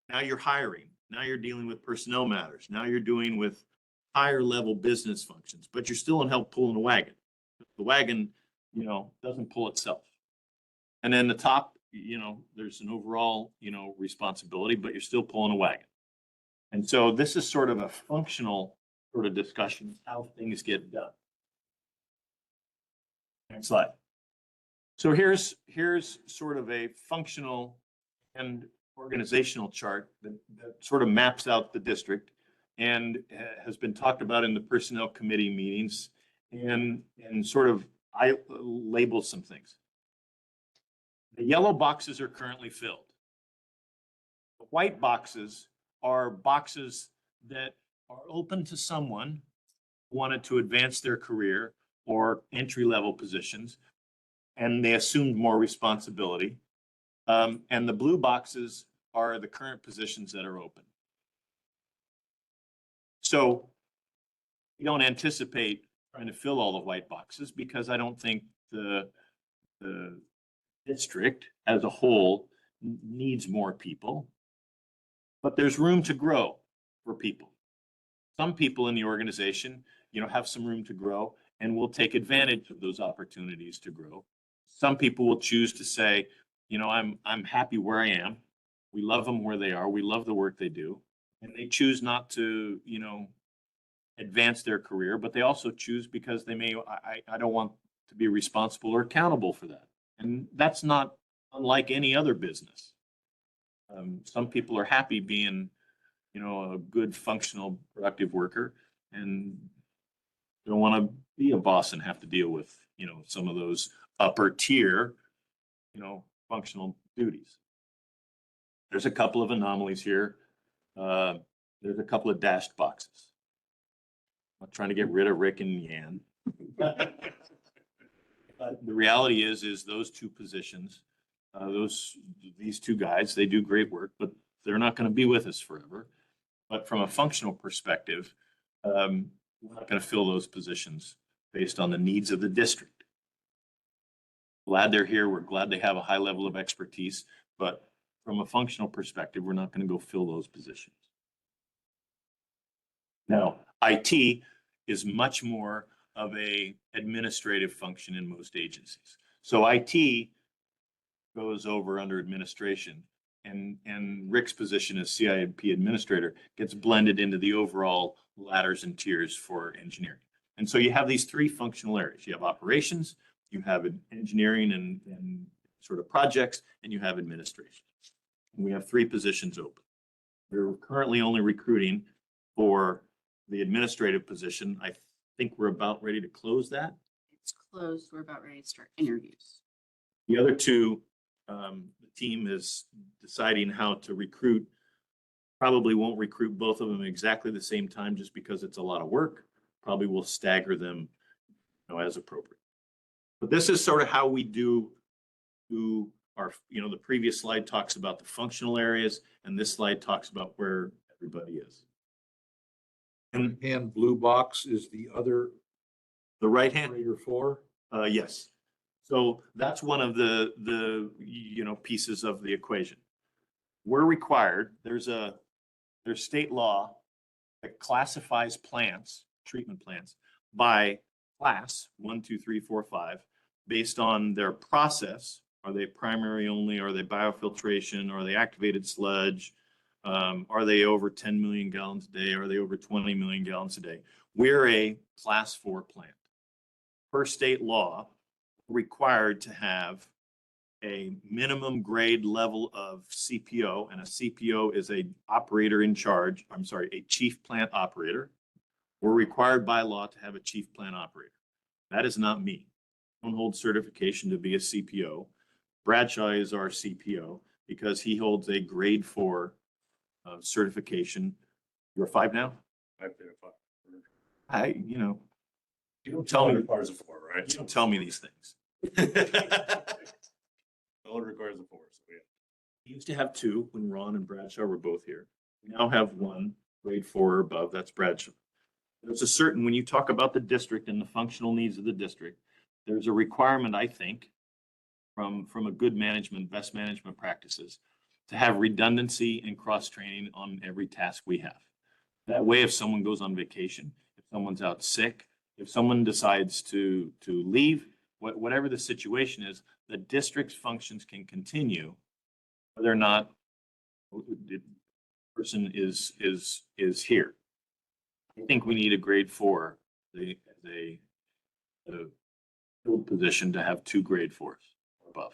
Speaker 3: now you're hiring. Now you're dealing with personnel matters. Now you're doing with higher level business functions, but you're still in help pulling the wagon. The wagon, you know, doesn't pull itself. And then the top, you know, there's an overall, you know, responsibility, but you're still pulling a wagon. And so this is sort of a functional sort of discussion of how things get done. Next slide. So here's sort of a functional and organizational chart that sort of maps out the district and has been talked about in the personnel committee meetings, and sort of I label some things. The yellow boxes are currently filled. The white boxes are boxes that are open to someone who wanted to advance their career or entry-level positions, and they assumed more responsibility. And the blue boxes are the current positions that are open. So we don't anticipate trying to fill all the white boxes, because I don't think the district as a whole needs more people, but there's room to grow for people. Some people in the organization, you know, have some room to grow and will take advantage of those opportunities to grow. Some people will choose to say, you know, I'm happy where I am. We love them where they are. We love the work they do. And they choose not to, you know, advance their career, but they also choose because they may, I don't want to be responsible or accountable for that. And that's not unlike any other business. Some people are happy being, you know, a good, functional, productive worker, and don't want to be a boss and have to deal with, you know, some of those upper tier, you know, functional duties. There's a couple of anomalies here. There's a couple of dashed boxes. I'm not trying to get rid of Rick and Yan. But the reality is those two positions These two guys, they do great work, but they're not going to be with us forever. But from a functional perspective, we're not going to fill those positions based on the needs of the district. Glad they're here. We're glad they have a high level of expertise, but from a functional perspective, we're not going to go fill those positions. Now, IT is much more of a administrative function in most agencies. So IT goes over under administration, and Rick's position as CIP administrator gets blended into the overall ladders and tiers for engineering. And so you have these three functional areas. You have operations, you have engineering and sort of projects, and you have administration. And we have three positions open. We're currently only recruiting for the administrative position. I think we're about ready to close that.
Speaker 2: It's closed. We're about ready to start interviews.
Speaker 3: The other two, the team is deciding how to recruit. Probably won't recruit both of them exactly the same time just because it's a lot of work. Probably will stagger them, as appropriate. But this is sort of how we do our, the previous slide talks about the functional areas, and this slide talks about where everybody is.
Speaker 5: And blue box is the other
Speaker 3: The right hand,
Speaker 5: 3 or 4.
Speaker 3: yes. So that's one of the pieces of the equation. We're required, there's state law that classifies plants, treatment plants, by class 1, 2, 3, 4, 5, based on their process. Are they primary only? Are they biofiltration? Are they activated sludge? Are they over 10 million gallons a day? Are they over 20 million gallons a day? We're a class 4 plant. Per state law, required to have a minimum grade level of CPO, and a CPO is a operator in charge. I'm sorry, a chief plant operator. We're required by law to have a chief plant operator. That is not me. I don't hold certification to be a CPO. Bradshaw is our CPO because he holds a grade 4 certification. You're a 5 now?
Speaker 8: I've been a 5.
Speaker 3: You don't tell me.
Speaker 8: Requires a 4, right?
Speaker 3: You don't tell me these things.
Speaker 8: All it requires a 4, so yeah.
Speaker 3: We used to have 2 when Ron and Bradshaw were both here. We now have 1, grade 4 or above. That's Bradshaw. There's a certain, when you talk about the district and the functional needs of the district, there's a requirement, I think, from a good management, best management practices, to have redundancy and cross-training on every task we have. That way, if someone goes on vacation, if someone's out sick, if someone decides to leave, whatever the situation is, the district's functions can continue, whether or not the person is here. I think we need a grade 4, a field position to have 2 grade 4s or above.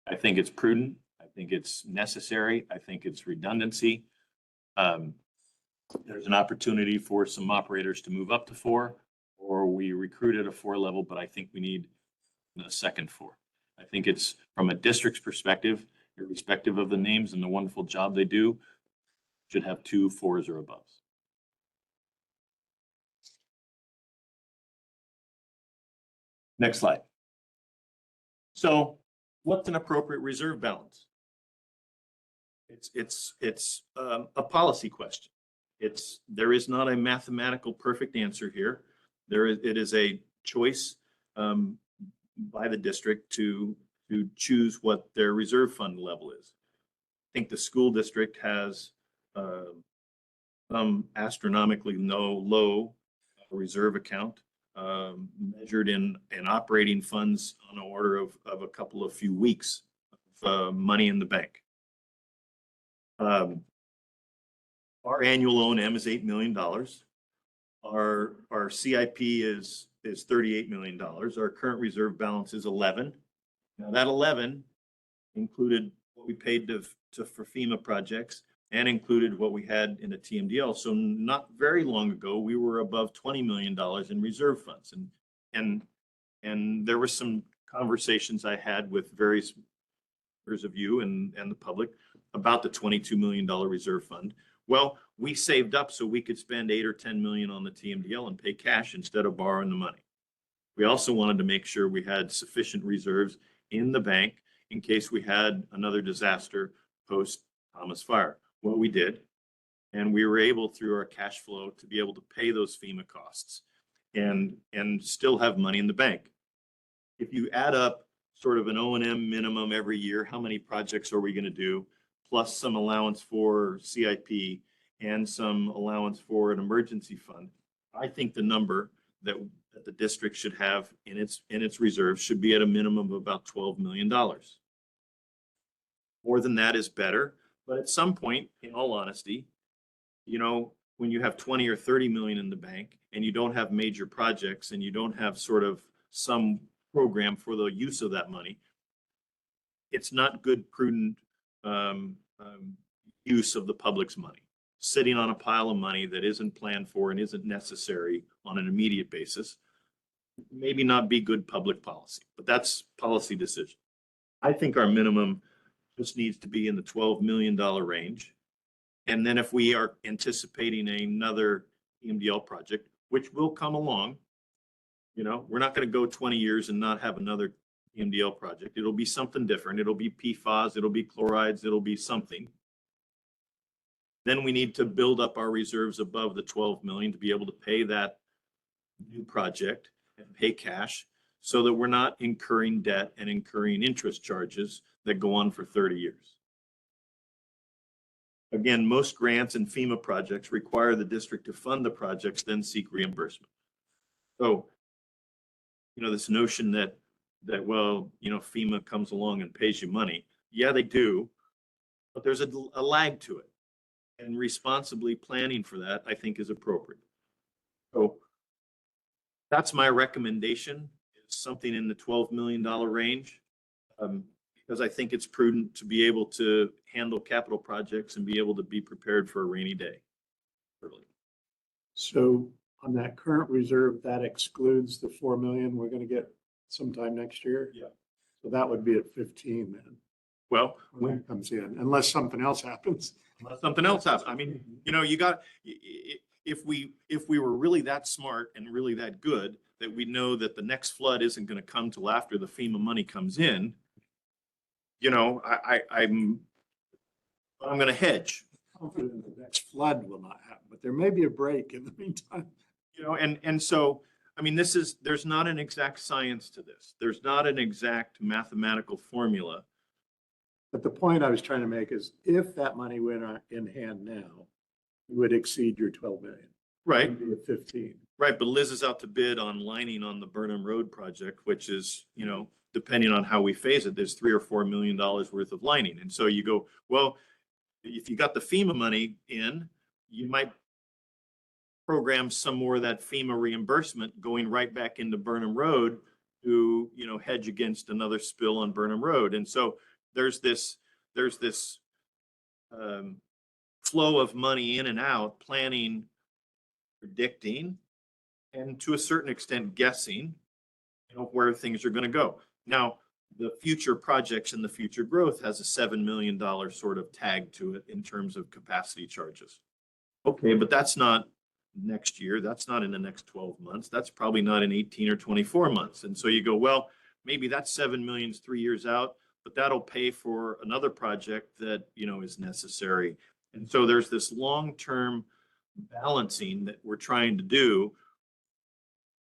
Speaker 3: I think it's prudent. I think it's necessary. I think it's redundancy. There's an opportunity for some operators to move up to 4, or we recruit at a 4 level, but I think we need a second 4. I think it's from a district's perspective, irrespective of the names and the wonderful job they do, should have 2 4s or above. Next slide. So what's an appropriate reserve balance? It's a policy question. There is not a mathematical perfect answer here. It is a choice by the district to choose what their reserve fund level is. I think the school district has some astronomically low reserve account measured in operating funds on the order of a couple of few weeks of money in the bank. Our annual O&M is $8 million. Our CIP is $38 million. Our current reserve balance is 11. Now that 11 included what we paid for FEMA projects and included what we had in a TMDL. So not very long ago, we were above $20 million in reserve funds. And there were some conversations I had with various members of you and the public about the $22 million reserve fund. Well, we saved up so we could spend 8 or 10 million on the TMDL and pay cash instead of borrowing the money. We also wanted to make sure we had sufficient reserves in the bank in case we had another disaster post Thomas Fire. What we did, and we were able through our cash flow to be able to pay those FEMA costs and still have money in the bank. If you add up sort of an O&M minimum every year, how many projects are we going to do, plus some allowance for CIP and some allowance for an emergency fund, I think the number that the district should have in its reserves should be at a minimum of about $12 million. More than that is better, but at some point, in all honesty, you know, when you have 20 or 30 million in the bank and you don't have major projects and you don't have sort of some program for the use of that money, it's not good, prudent use of the public's money. Sitting on a pile of money that isn't planned for and isn't necessary on an immediate basis, maybe not be good public policy, but that's policy decision. I think our minimum just needs to be in the $12 million range. And then if we are anticipating another EMDL project, which will come along, you know, we're not going to go 20 years and not have another EMDL project. It'll be something different. It'll be PFAS, it'll be chlorides, it'll be something. Then we need to build up our reserves above the 12 million to be able to pay that new project and pay cash so that we're not incurring debt and incurring interest charges that go on for 30 years. Again, most grants and FEMA projects require the district to fund the projects, then seek reimbursement. So, you know, this notion that well, you know, FEMA comes along and pays you money. Yeah, they do, but there's a lag to it. And responsibly planning for that, I think, is appropriate. So that's my recommendation, is something in the $12 million range, because I think it's prudent to be able to handle capital projects and be able to be prepared for a rainy day early.
Speaker 6: So on that current reserve, that excludes the 4 million we're gonna get sometime next year?
Speaker 3: Yeah.
Speaker 6: So that would be at 15 then,
Speaker 3: Well,
Speaker 6: when that comes in, unless something else happens.
Speaker 3: unless something else happens. I mean, you know, you got, if we were really that smart and really that good, that we know that the next flood isn't going to come till after the FEMA money comes in, you know, I'm going to hedge,
Speaker 6: Confident the next flood will not happen, but there may be a break in the meantime.
Speaker 3: you know, and so, I mean, there's not an exact science to this. There's not an exact mathematical formula.
Speaker 6: But the point I was trying to make is if that money went in hand now, it would exceed your 12 million.
Speaker 3: Right.
Speaker 6: It'd be at 15.
Speaker 3: Right, but Liz is out to bid on lining on the Burnham Road project, which is, you know, depending on how we phase it, there's $3 or $4 million worth of lining. And so you go, well, if you got the FEMA money in, you might program some more of that FEMA reimbursement going right back into Burnham Road to, you know, hedge against another spill on Burnham Road. And so there's this flow of money in and out, planning, predicting, and to a certain extent guessing, you know, where things are going to go. Now, the future projects and the future growth has a $7 million sort of tag to it in terms of capacity charges. Okay, but that's not next year. That's not in the next 12 months. That's probably not in 18 or 24 months. And so you go, well, maybe that 7 million's 3 years out, but that'll pay for another project that, you know, is necessary. And so there's this long-term balancing that we're trying to do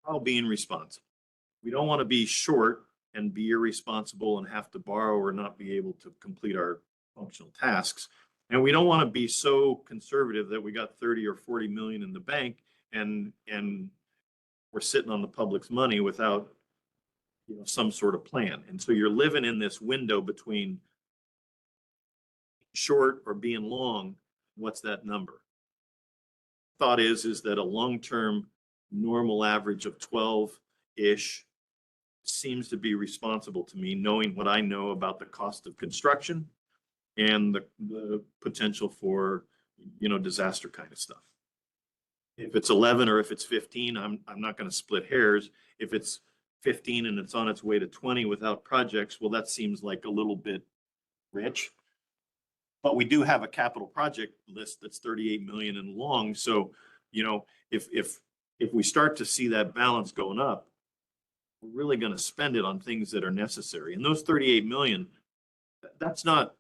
Speaker 3: while being responsible. We don't want to be short and be irresponsible and have to borrow or not be able to complete our functional tasks. And we don't want to be so conservative that we got 30 or 40 million in the bank and we're sitting on the public's money without, you know, some sort of plan. And so you're living in this window between short or being long. What's that number? Thought is that a long-term normal average of 12-ish seems to be responsible to me, knowing what I know about the cost of construction and the potential for, you know, disaster kind of stuff. If it's 11 or if it's 15, I'm not going to split hairs. If it's 15 and it's on its way to 20 without projects, well, that seems like a little bit rich. But we do have a capital project list that's 38 million and long. So, you know, if we start to see that balance going up, we're really going to spend it on things that are necessary. And those 38 million That's not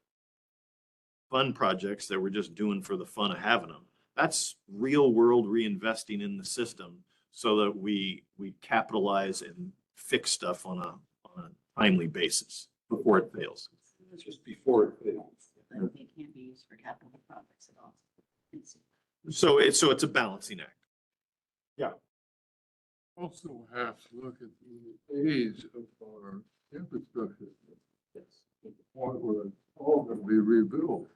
Speaker 3: fun projects that we're just doing for the fun of having them. That's real world reinvesting in the system so that we capitalize and fix stuff on a timely basis before it fails.
Speaker 5: Just before it fails.
Speaker 2: Then they can't be used for capital projects at all.
Speaker 3: So it's a balancing act.
Speaker 9: Also have to look at the age of our infrastructure. To the point where it's all gonna be rebuilt.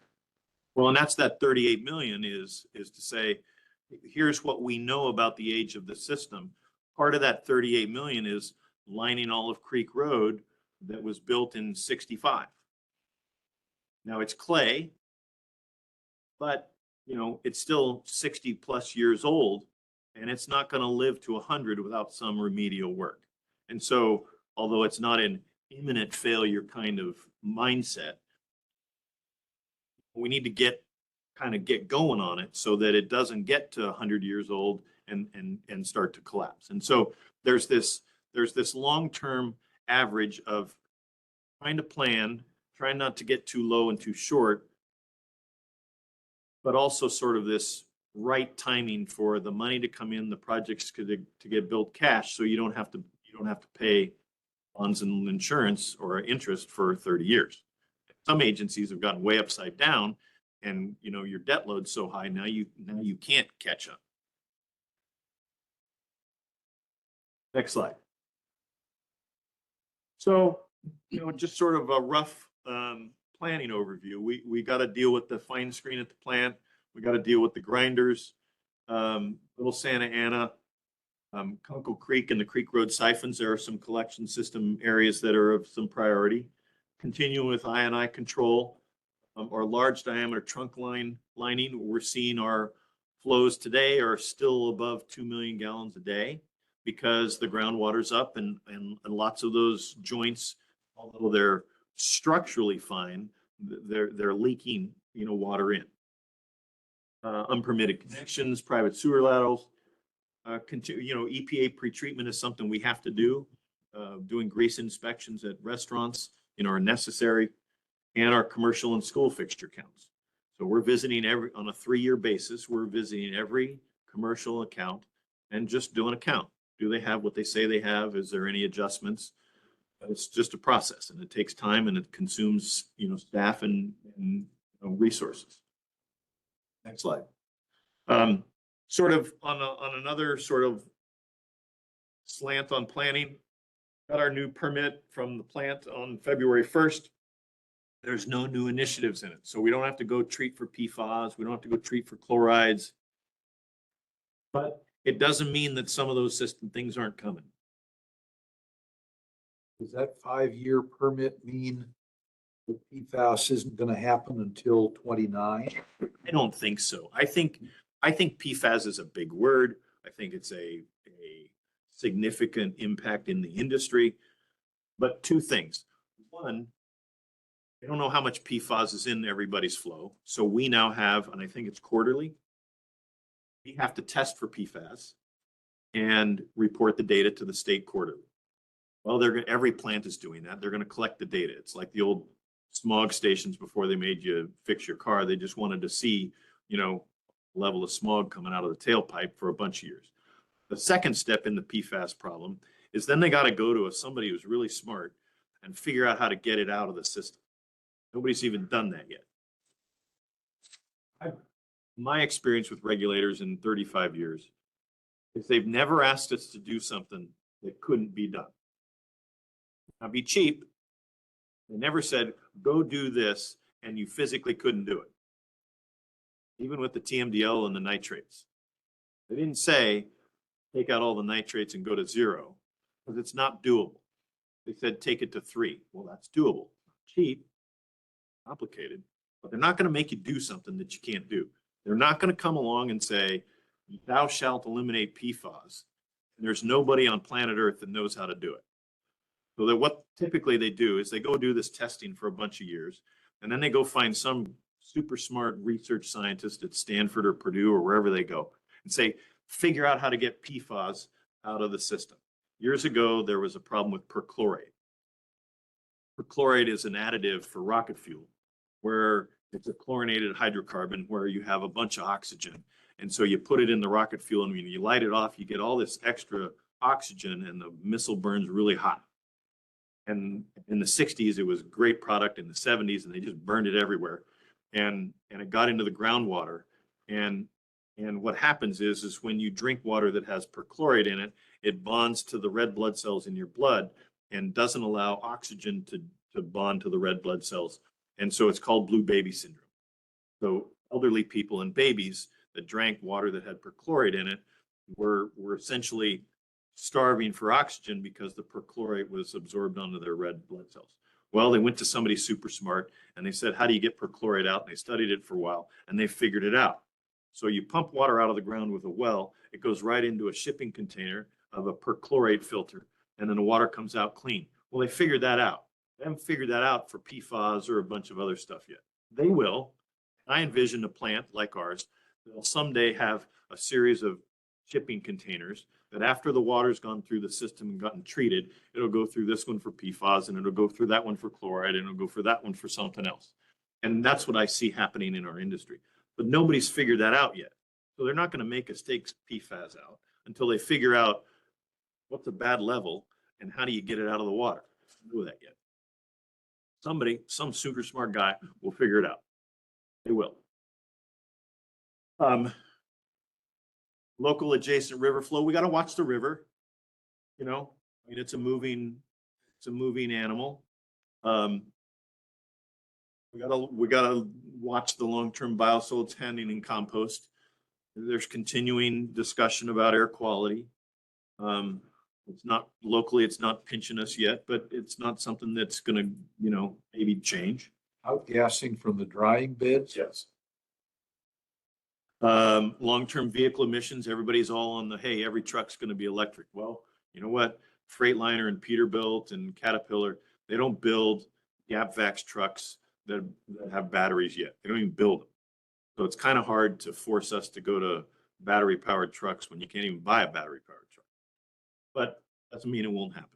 Speaker 3: Well, and that's that 38 million is to say, here's what we know about the age of the system. Part of that 38 million is lining Olive Creek Road that was built in 65. Now it's clay, but it's still 60 plus years old, and it's not going to live to 100 without some remedial work. And so, although it's not an imminent failure kind of mindset, we need to get going on it so that it doesn't get to 100 years old and start to collapse. And so there's this long-term average of trying to plan, trying not to get too low and too short, but also sort of this right timing for the money to come in, the projects to get built cash, so you don't have to pay bonds and insurance or interest for 30 years. Some agencies have gotten way upside down, and your debt load's so high now you can't catch up. Next slide. So, just sort of a rough planning overview. We got to deal with the fine screen at the plant. We got to deal with the grinders, Little Santa Ana, Kunkel Creek and the Creek Road siphons. There are some collection system areas that are of some priority. Continuing with I&I control, our large diameter trunk lining. We're seeing our flows today are still above 2 million gallons a day because the groundwater's up and lots of those joints, although they're structurally fine, they're leaking water in. Unpermitted connections, private sewer laterals. EPA pretreatment is something we have to do. Doing grease inspections at restaurants are necessary, and our commercial and school fixture counts. So we're visiting on a 3-year basis. We're visiting every commercial account and just doing a count. Do they have what they say they have? Is there any adjustments? It's just a process, and it takes time, and it consumes staff and resources. Next slide. Sort of on another sort of slant on planning, got our new permit from the plant on February 1st. There's no new initiatives in it. So we don't have to go treat for PFAS. We don't have to go treat for chlorides. But it doesn't mean that some of those system things aren't coming.
Speaker 5: Does that 5-year permit mean that PFAS isn't going to happen until 29?
Speaker 3: I don't think so. I think PFAS is a big word. I think it's a significant impact in the industry. But two things. One, I don't know how much PFAS is in everybody's flow. So we now have, and I think it's quarterly, we have to test for PFAS and report the data to the state quarterly. Well, every plant is doing that. They're going to collect the data. It's like the old smog stations before they made you fix your car. They just wanted to see, level of smog coming out of the tailpipe for a bunch of years. The second step in the PFAS problem is then they got to go to somebody who's really smart and figure out how to get it out of the system. Nobody's even done that yet. My experience with regulators in 35 years is they've never asked us to do something that couldn't be done. Now, be cheap. They never said, go do this, and you physically couldn't do it. Even with the TMDL and the nitrates. They didn't say, take out all the nitrates and go to 0, because it's not doable. They said, take it to 3. Well, that's doable. Cheap, complicated, but they're not going to make you do something that you can't do. They're not going to come along and say, thou shalt eliminate PFAS. And there's nobody on planet Earth that knows how to do it. So that what typically they do is they go do this testing for a bunch of years, and then they go find some super smart research scientist at Stanford or Purdue or wherever they go and say, figure out how to get PFAS out of the system. Years ago, there was a problem with perchlorate. perchlorate is an additive for rocket fuel, where it's a chlorinated hydrocarbon where you have a bunch of oxygen. And so you put it in the rocket fuel, and when you light it off, you get all this extra oxygen, and the missile burns really hot. And in the 60s, it was a great product. In the 70s, and they just burned it everywhere. And it got into the groundwater. And what happens is when you drink water that has perchlorate in it, it bonds to the red blood cells in your blood and doesn't allow oxygen to bond to the red blood cells. And so it's called blue baby syndrome. So elderly people and babies that drank water that had perchlorate in it were essentially starving for oxygen because the perchlorate was absorbed onto their red blood cells. Well, they went to somebody super smart and they said, how do you get perchlorate out? And they studied it for a while and they figured it out. So you pump water out of the ground with a well, it goes right into a shipping container of a perchlorate filter, and then the water comes out clean. Well, they figured that out. They haven't figured that out for PFAS or a bunch of other stuff yet. They will. I envision a plant like ours that will someday have a series of shipping containers that after the water's gone through the system and gotten treated, it'll go through this one for PFAS, and it'll go through that one for chloride, and it'll go for that one for something else. And that's what I see happening in our industry. But nobody's figured that out yet. So they're not going to make us take PFAS out until they figure out what's a bad level and how do you get it out of the water. I don't know that yet. Some super smart guy will figure it out. They will. Local adjacent river flow. We got to watch the river. You know, I mean, it's a moving animal. We gotta watch the long-term biosolids handling and compost. There's continuing discussion about air quality. It's not locally, it's not pinching us yet, but it's not something that's gonna, maybe change.
Speaker 5: Outgassing from the drying beds?
Speaker 3: Yes. Long-term vehicle emissions, everybody's all on the, hey, every truck's gonna be electric. Well, you know what? Freightliner and Peterbilt and Caterpillar, they don't build GapVax trucks that have batteries yet. They don't even build them. So it's kind of hard to force us to go to battery powered trucks when you can't even buy a battery powered truck. But doesn't mean it won't happen.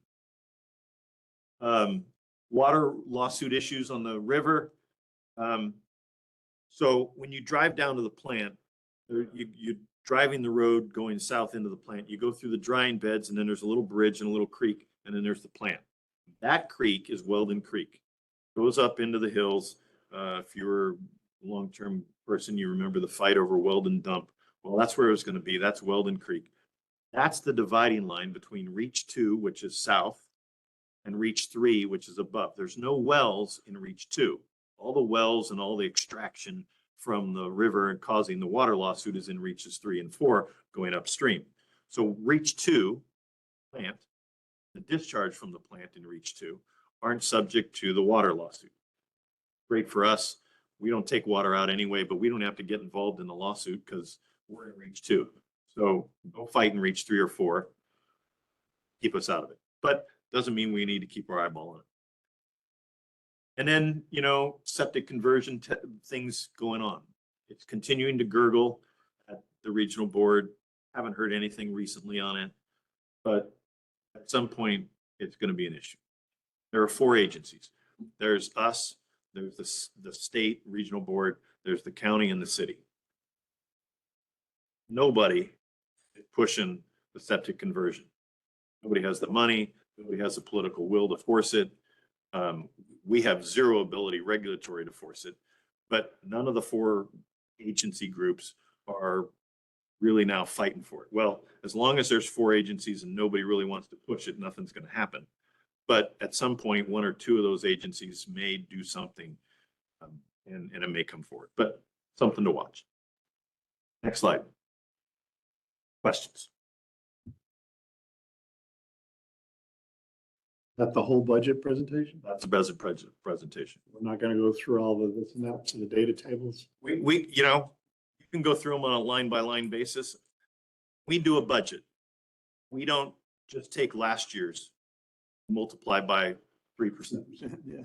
Speaker 3: Water lawsuit issues on the river. So when you drive down to the plant, you're driving the road going south into the plant. You go through the drying beds, and then there's a little bridge and a little creek, and then there's the plant. That creek is Weldon Creek. Goes up into the hills. If you were a long-term person, you remember the fight over Weldon Dump. Well, that's where it was going to be. That's Weldon Creek. That's the dividing line between Reach 2, which is south, and Reach 3, which is above. There's no wells in Reach 2. All the wells and all the extraction from the river and causing the water lawsuit is in Reaches 3 and 4 going upstream. So Reach 2 plant, the discharge from the plant in Reach 2 aren't subject to the water lawsuit. Great for us. We don't take water out anyway, but we don't have to get involved in the lawsuit because we're in Reach 2. So go fight in Reach 3 or 4. Keep us out of it. But doesn't mean we need to keep our eyeball on it. And then, septic conversion things going on. It's continuing to gurgle at the regional board. Haven't heard anything recently on it, but at some point it's going to be an issue. There are 4 agencies. There's us, there's the state regional board, there's the county and the city. Nobody is pushing the septic conversion. Nobody has the money. Nobody has the political will to force it. We have zero ability regulatory to force it, but none of the 4 agency groups are really now fighting for it. Well, as long as there's 4 agencies and nobody really wants to push it, nothing's going to happen. But at some point, 1 or 2 of those agencies may do something, and it may come forward, but something to watch. Next slide. Questions?
Speaker 6: That the whole budget presentation?
Speaker 3: That's the budget presentation.
Speaker 6: We're not gonna go through all of this and that to the data tables.
Speaker 3: We you can go through them on a line by line basis. We do a budget. We don't just take last year's, multiply by 3%.
Speaker 6: Yeah.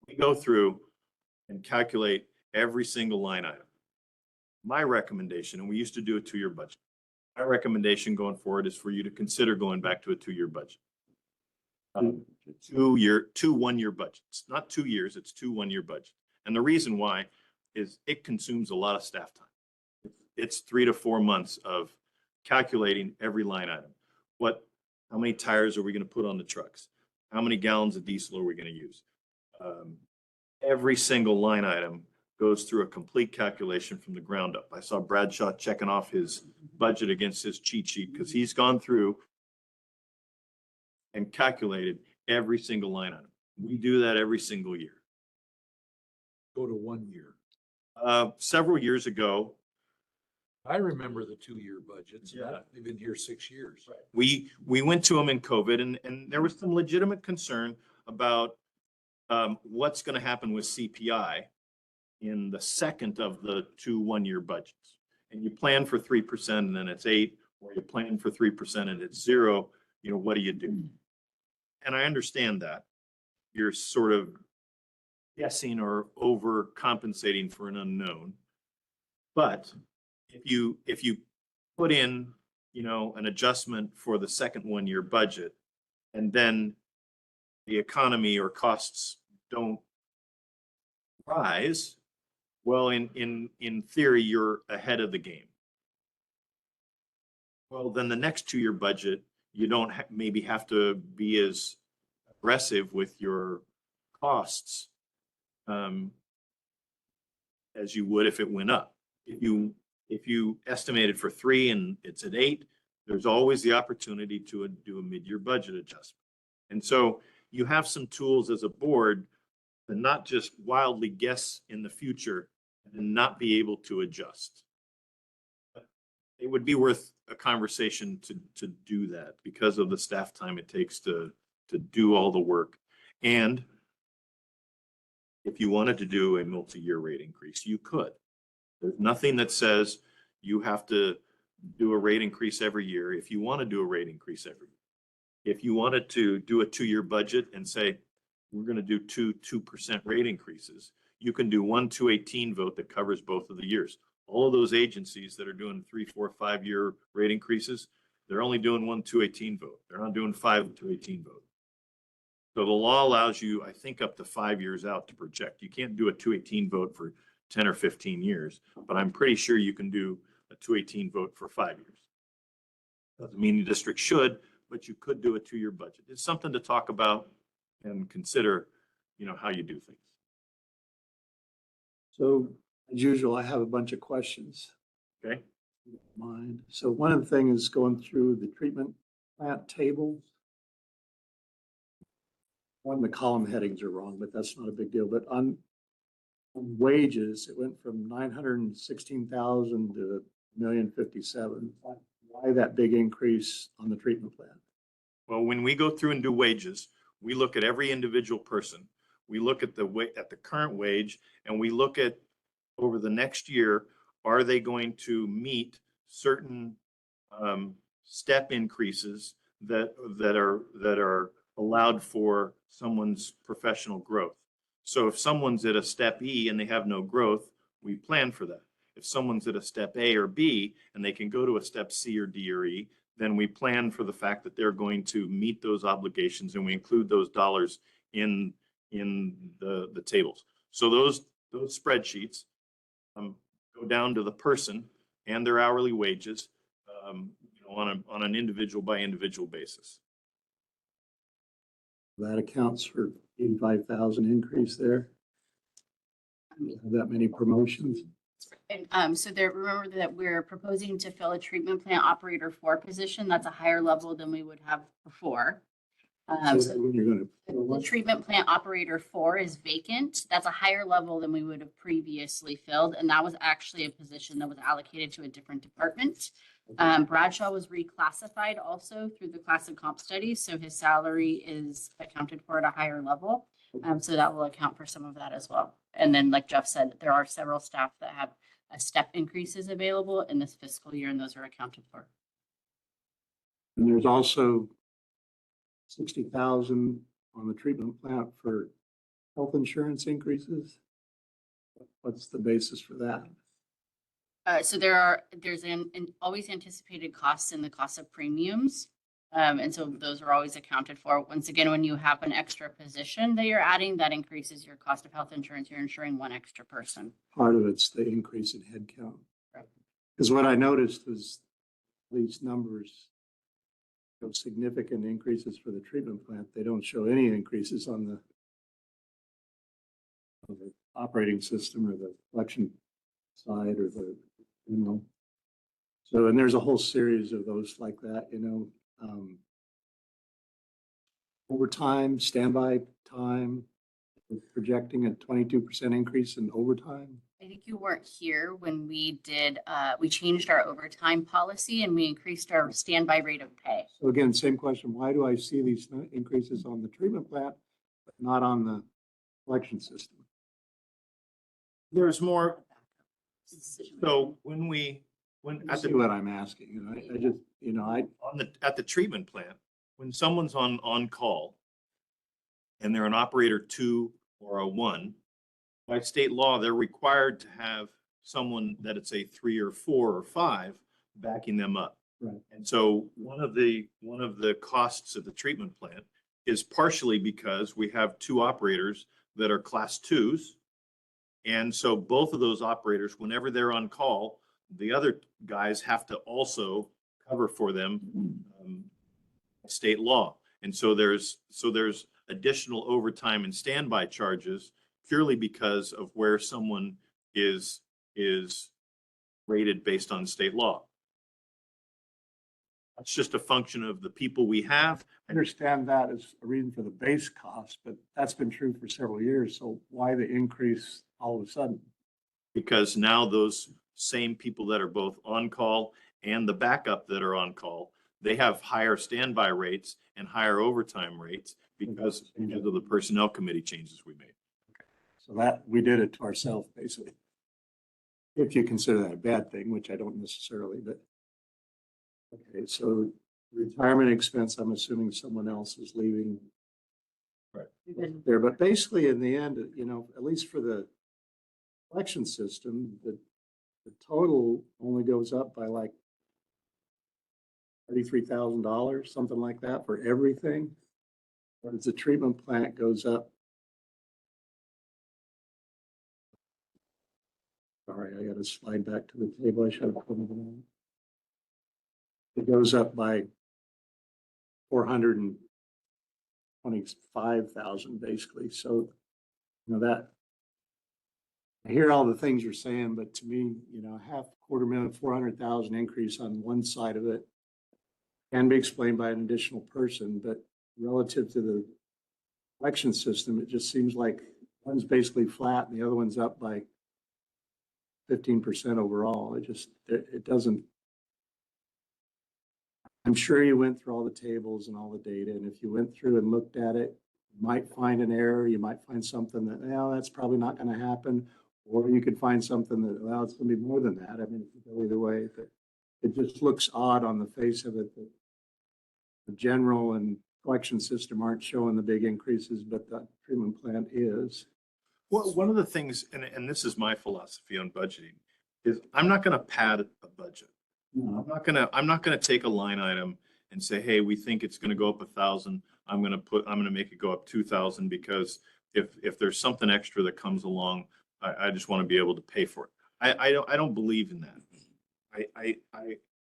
Speaker 3: We go through and calculate every single line item. My recommendation, and we used to do a 2-year budget. My recommendation going forward is for you to consider going back to a 2-year budget. two 1-year budgets, not 2 years, it's 2 1-year budgets. And the reason why is it consumes a lot of staff time. It's 3 to 4 months of calculating every line item. How many tires are we going to put on the trucks? How many gallons of diesel are we going to use? Every single line item goes through a complete calculation from the ground up. I saw Bradshaw checking off his budget against his cheat sheet because he's gone through and calculated every single line item. We do that every single year.
Speaker 5: Go to 1 year.
Speaker 3: Several years ago,
Speaker 5: I remember the 2-year budgets.
Speaker 3: Yeah.
Speaker 5: They've been here 6 years.
Speaker 3: we went to them in COVID, and there was some legitimate concern about what's going to happen with CPI in the second of the 2 1-year budgets. And you plan for 3% and then it's 8, or you plan for 3% and it's 0. What do you do? And I understand that you're sort of guessing or overcompensating for an unknown. But if you put in, an adjustment for the second 1-year budget, and then the economy or costs don't rise, well, in theory, you're ahead of the game. Well, then the next 2-year budget, you don't maybe have to be as aggressive with your costs as you would if it went up. If you estimated for 3 and it's at 8, there's always the opportunity to do a mid-year budget adjustment. And so you have some tools as a board to not just wildly guess in the future and not be able to adjust. It would be worth a conversation to do that because of the staff time it takes to do all the work. And if you wanted to do a multi-year rate increase, you could. There's nothing that says you have to do a rate increase every year if you want to do a rate increase every year. If you wanted to do a 2-year budget and say, we're going to do 2% rate increases, you can do 1 218 vote that covers both of the years. All of those agencies that are doing 3, 4, 5-year rate increases, they're only doing 1 218 vote. They're not doing 5 218 vote. So the law allows you, I think, up to 5 years out to project. You can't do a 218 vote for 10 or 15 years, but I'm pretty sure you can do a 218 vote for 5 years. Doesn't mean the district should, but you could do a 2-year budget. It's something to talk about and consider, how you do things.
Speaker 6: So as usual, I have a bunch of questions.
Speaker 3: Okay.
Speaker 6: Mind. So one of the things is going through the treatment plant tables. One, the column headings are wrong, but that's not a big deal. But on wages, it went from 916,000 to 1,057,000. Why that big increase on the treatment plant?
Speaker 3: Well, when we go through and do wages, we look at every individual person. We look at the current wage, and we look at over the next year, are they going to meet certain step increases that are allowed for someone's professional growth. So if someone's at a step E and they have no growth, we plan for that. If someone's at a step A or B and they can go to a step C or D or E, then we plan for the fact that they're going to meet those obligations, and we include those dollars in the tables. So those spreadsheets go down to the person and their hourly wages on an individual by individual basis.
Speaker 6: That accounts for 85,000 increase there. Have that many promotions.
Speaker 2: And so remember that we're proposing to fill a treatment plant operator 4 position. That's a higher level than we would have before.
Speaker 6: So when you're going
Speaker 2: The
Speaker 6: to,
Speaker 2: treatment plant operator 4 is vacant. That's a higher level than we would have previously filled. And that was actually a position that was allocated to a different department. Bradshaw was reclassified also through the class and comp study. So his salary is accounted for at a higher level. So that will account for some of that as well. And then, like Jeff said, there are several staff that have a step increases available in this fiscal year, and those are accounted for.
Speaker 6: and there's also 60,000 on the treatment plant for health insurance increases. What's the basis for that?
Speaker 2: So there's always anticipated costs in the cost of premiums. And so those are always accounted for. Once again, when you have an extra position that you're adding, that increases your cost of health insurance. You're insuring one extra person.
Speaker 6: Part of it's the increase in headcount.
Speaker 2: Right.
Speaker 6: Because what I noticed was these numbers show significant increases for the treatment plant. They don't show any increases on the operating system or the collection side or the, you know. So, and there's a whole series of those like that, you know. Overtime, standby time, we're projecting a 22% increase in overtime.
Speaker 2: I think you weren't here when we did, we changed our overtime policy and we increased our standby rate of pay.
Speaker 6: So again, same question, why do I see these increases on the treatment plant, but not on the collection system?
Speaker 3: There's more. So when
Speaker 6: I see what I'm asking, you know, I just, you know,
Speaker 3: at the treatment plant, when someone's on call and they're an operator 2 or a 1, by state law, they're required to have someone that it's a 3 or 4 or 5 backing them up.
Speaker 6: Right.
Speaker 3: And so one of the costs of the treatment plant is partially because we have 2 operators that are class 2s. And so both of those operators, whenever they're on call, the other guys have to also cover for them state law. And so there's additional overtime and standby charges purely because of where someone is rated based on state law. That's just a function of the people we have.
Speaker 6: I understand that as a reason for the base cost, but that's been true for several years. So why the increase all of a sudden?
Speaker 3: Because now those same people that are both on call and the backup that are on call, they have higher standby rates and higher overtime rates because of the personnel committee changes we made.
Speaker 6: So that, we did it to ourselves, basically. If you consider that a bad thing, which I don't necessarily, but. Okay, so retirement expense, I'm assuming someone else is leaving there, but basically in the end, you know, at least for the collection system, the total only goes up by like $33,000, something like that for everything. Whereas the treatment plant goes up. Sorry, I got to slide back to the table. I should have put it in. It goes up by 425,000 basically. So, you know, that I hear all the things you're saying, but to me, you know, $250,000, 400,000 increase on one side of it can be explained by an additional person, but relative to the election system, it just seems like one's basically flat and the other one's up by 15% overall. It doesn't. I'm sure you went through all the tables and all the data, and if you went through and looked at it, you might find an error. You might find something that, well, that's probably not going to happen, or you could find something that, well, it's going to be more than that. I mean, it could go either way. But it just looks odd on the face of it that the general and collection system aren't showing the big increases, but the treatment plant is.
Speaker 3: Well, one of the things, and this is my philosophy on budgeting, is I'm not going to pad a budget. I'm not gonna take a line item and say, hey, we think it's gonna go up 1,000. I'm gonna make it go up 2,000 because if there's something extra that comes along, I just want to be able to pay for it. I don't believe in that.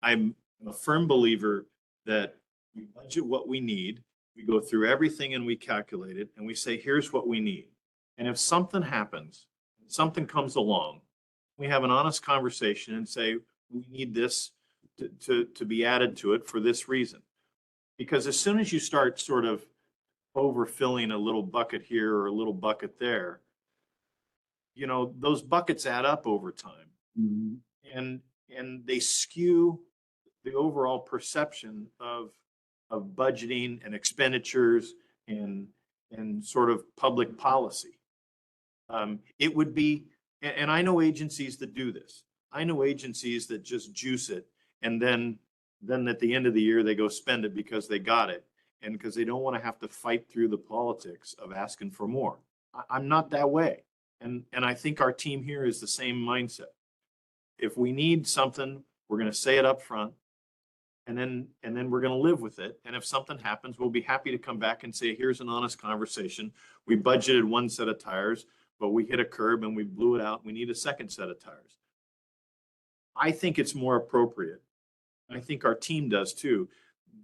Speaker 3: I'm a firm believer that we budget what we need, we go through everything and we calculate it and we say, here's what we need. And if something happens, something comes along, we have an honest conversation and say, we need this to be added to it for this reason. Because as soon as you start sort of overfilling a little bucket here or a little bucket there, you know, those buckets add up over time. Mm-hmm. And they skew the overall perception of budgeting and expenditures and sort of public policy. It would be, and I know agencies that do this. I know agencies that just juice it and then at the end of the year, they go spend it because they got it and because they don't want to have to fight through the politics of asking for more. I'm not that way. And I think our team here is the same mindset. If we need something, we're going to say it up front. And then we're gonna live with it. And if something happens, we'll be happy to come back and say, here's an honest conversation. We budgeted one set of tires, but we hit a curb and we blew it out. We need a second set of tires. I think it's more appropriate. I think our team does too,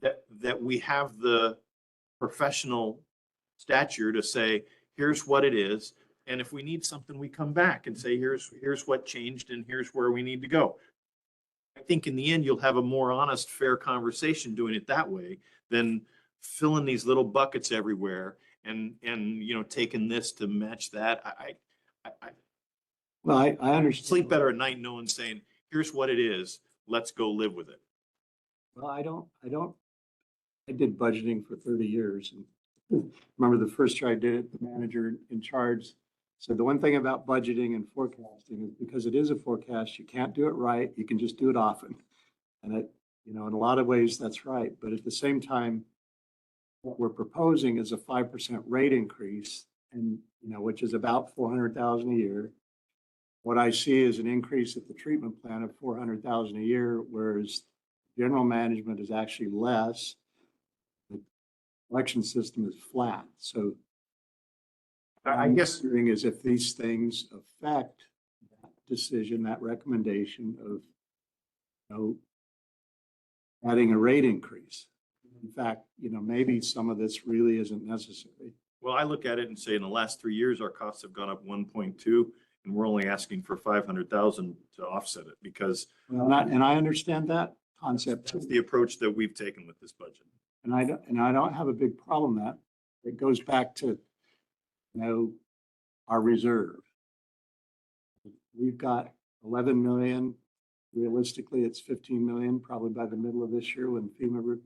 Speaker 3: that we have the professional stature to say, here's what it is. And if we need something, we come back and say, here's what changed and here's where we need to go. I think in the end, you'll have a more honest, fair conversation doing it that way than filling these little buckets everywhere and taking this to match that.
Speaker 6: Well, I understand.
Speaker 3: Sleep better at night knowing saying, here's what it is. Let's go live with it.
Speaker 6: Well, I did budgeting for 30 years and remember the first year I did it, the manager in charge said the one thing about budgeting and forecasting is because it is a forecast, you can't do it right. You can just do it often. And in a lot of ways that's right. But at the same time, what we're proposing is a 5% rate increase and, which is about 400,000 a year. What I see is an increase at the treatment plant of 400,000 a year, whereas general management is actually less. The election system is flat. So
Speaker 3: I guess
Speaker 6: wondering is if these things affect that decision, that recommendation of, adding a rate increase. In fact, maybe some of this really isn't necessary.
Speaker 3: Well, I look at it and say in the last 3 years, our costs have gone up 1.2 and we're only asking for 500,000 to offset it because
Speaker 6: And I understand that concept.
Speaker 3: that's the approach that we've taken with this budget.
Speaker 6: And I don't have a big problem that it goes back to, our reserve. We've got 11 million. Realistically, it's 15 million, probably by the middle of this year when FEMA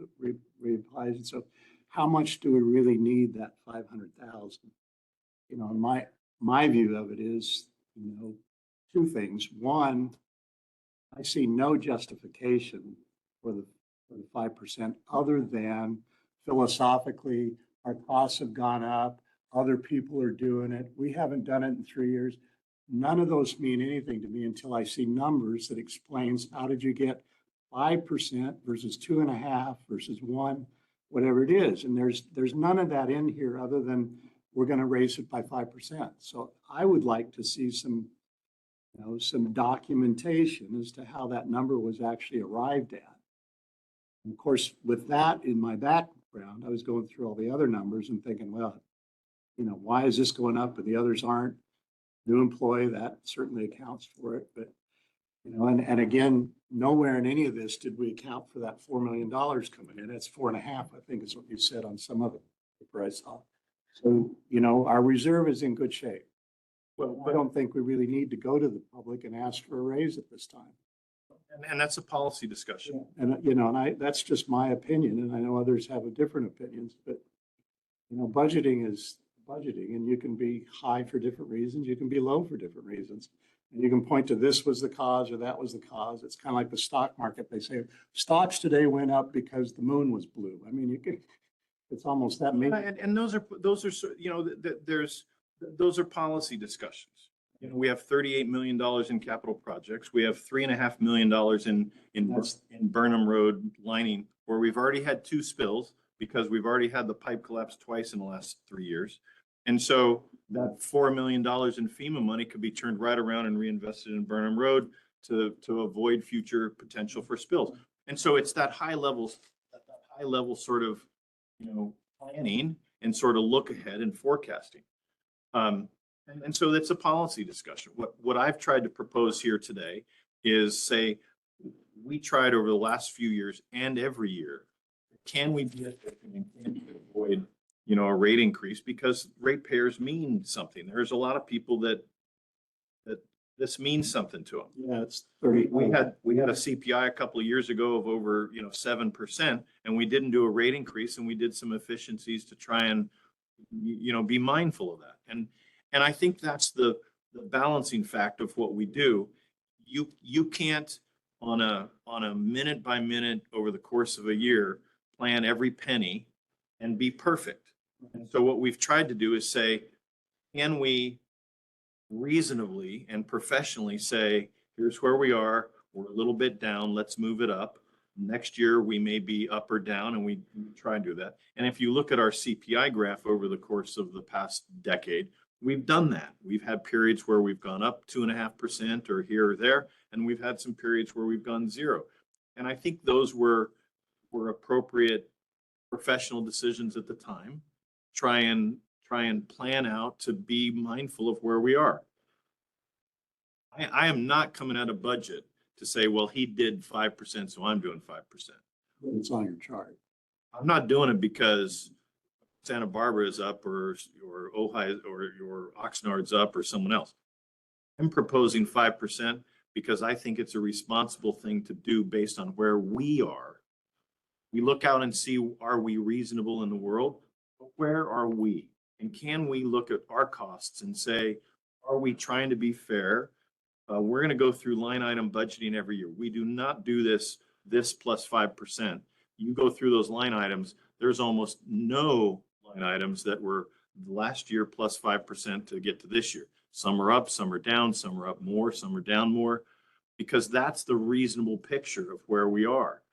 Speaker 6: reapplies. And so how much do we really need that 500,000? My view of it is, two things. One, I see no justification for the 5% other than philosophically, our costs have gone up. Other people are doing it. We haven't done it in 3 years. None of those mean anything to me until I see numbers that explains how did you get 5% versus 2.5 versus 1, whatever it is. And there's none of that in here other than we're going to raise it by 5%. So I would like to see some documentation as to how that number was actually arrived at. And of course, with that in my background, I was going through all the other numbers and thinking, well, why is this going up and the others aren't? New employee, that certainly accounts for it. But, and again, nowhere in any of this did we account for that $4 million coming in. That's 4.5, I think is what you said on some of it, I saw. So, our reserve is in good shape. Well, I don't think we really need to go to the public and ask for a raise at this time.
Speaker 3: And that's a policy discussion.
Speaker 6: And, that's just my opinion. And I know others have a different opinions, but, budgeting is budgeting and you can be high for different reasons. You can be low for different reasons. And you can point to this was the cause or that was the cause. It's kind of like the stock market. They say stocks today went up because the moon was blue. I mean, it's almost that.
Speaker 3: And those are, those are policy discussions. We have $38 million in capital projects. We have $3.5 million in Burnham Road lining where we've already had 2 spills because we've already had the pipe collapse twice in the last 3 years. And so that $4 million in FEMA money could be turned right around and reinvested in Burnham Road to avoid future potential for spills. And so it's that high level sort of, planning and sort of look ahead and forecasting. And so that's a policy discussion. What I've tried to propose here today is say, we tried over the last few years and every year, can we be efficient and can we avoid, a rate increase because ratepayers mean something. There's a lot of people that this means something to them.
Speaker 6: Yeah, it's 30.
Speaker 3: We had a CPI a couple of years ago of over 7%, and we didn't do a rate increase, and we did some efficiencies to try and be mindful of that. And I think that's the balancing fact of what we do. You can't on a minute by minute over the course of a year plan every penny and be perfect. And so what we've tried to do is say, can we reasonably and professionally say, here's where we are, we're a little bit down, let's move it up. Next year, we may be up or down, and we try and do that. And if you look at our CPI graph over the course of the past decade, we've done that. We've had periods where we've gone up 2.5% or here or there, and we've had some periods where we've gone zero. And I think those were appropriate professional decisions at the time. Try and plan out to be mindful of where we are. I am not coming out of budget to say, well, he did 5%, so I'm doing 5%.
Speaker 6: It's on your chart.
Speaker 3: I'm not doing it because Santa Barbara is up or Ojai or your Oxnard's up or someone else. I'm proposing 5% because I think it's a responsible thing to do based on where we are. We look out and see, are we reasonable in the world? But where are we? And can we look at our costs and say, are we trying to be fair? We're going to go through line item budgeting every year. We do not do this plus 5%. You go through those line items, there's almost no line items that were last year plus 5% to get to this year. Some are up, some are down, some are up more, some are down more, because that's the reasonable picture of where we are.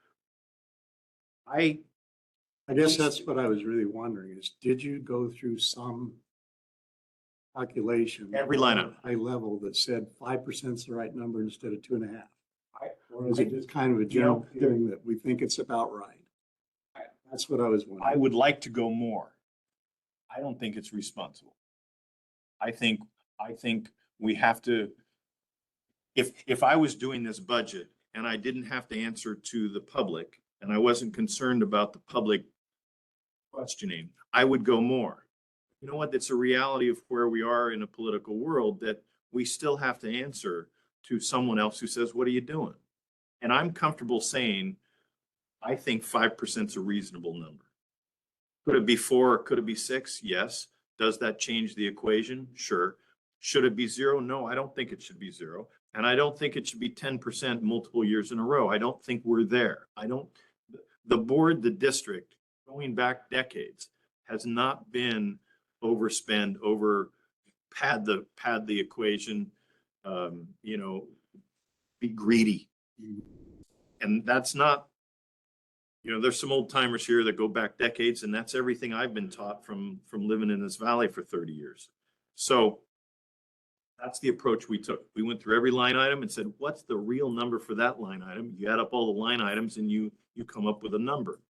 Speaker 6: I guess that's what I was really wondering is, did you go through some calculation?
Speaker 3: Every line item.
Speaker 6: High level that said 5% is the right number instead of 2.5? Or is it just kind of a general feeling that we think it's about right? That's what I was wondering.
Speaker 3: I would like to go more. I don't think it's responsible. I think we have to, if I was doing this budget and I didn't have to answer to the public and I wasn't concerned about the public questioning, I would go more. You know what? It's a reality of where we are in a political world that we still have to answer to someone else who says, what are you doing? And I'm comfortable saying, I think 5% is a reasonable number. Could it be 4 or could it be 6? Yes. Does that change the equation? Sure. Should it be 0? No, I don't think it should be 0. And I don't think it should be 10% multiple years in a row. I don't think we're there. The board, the district, going back decades, has not been overspend, pad the equation, be greedy. And that's not, there's some old timers here that go back decades, and that's everything I've been taught from living in this valley for 30 years. So that's the approach we took. We went through every line item and said, what's the real number for that line item? You add up all the line items and you come up with a number.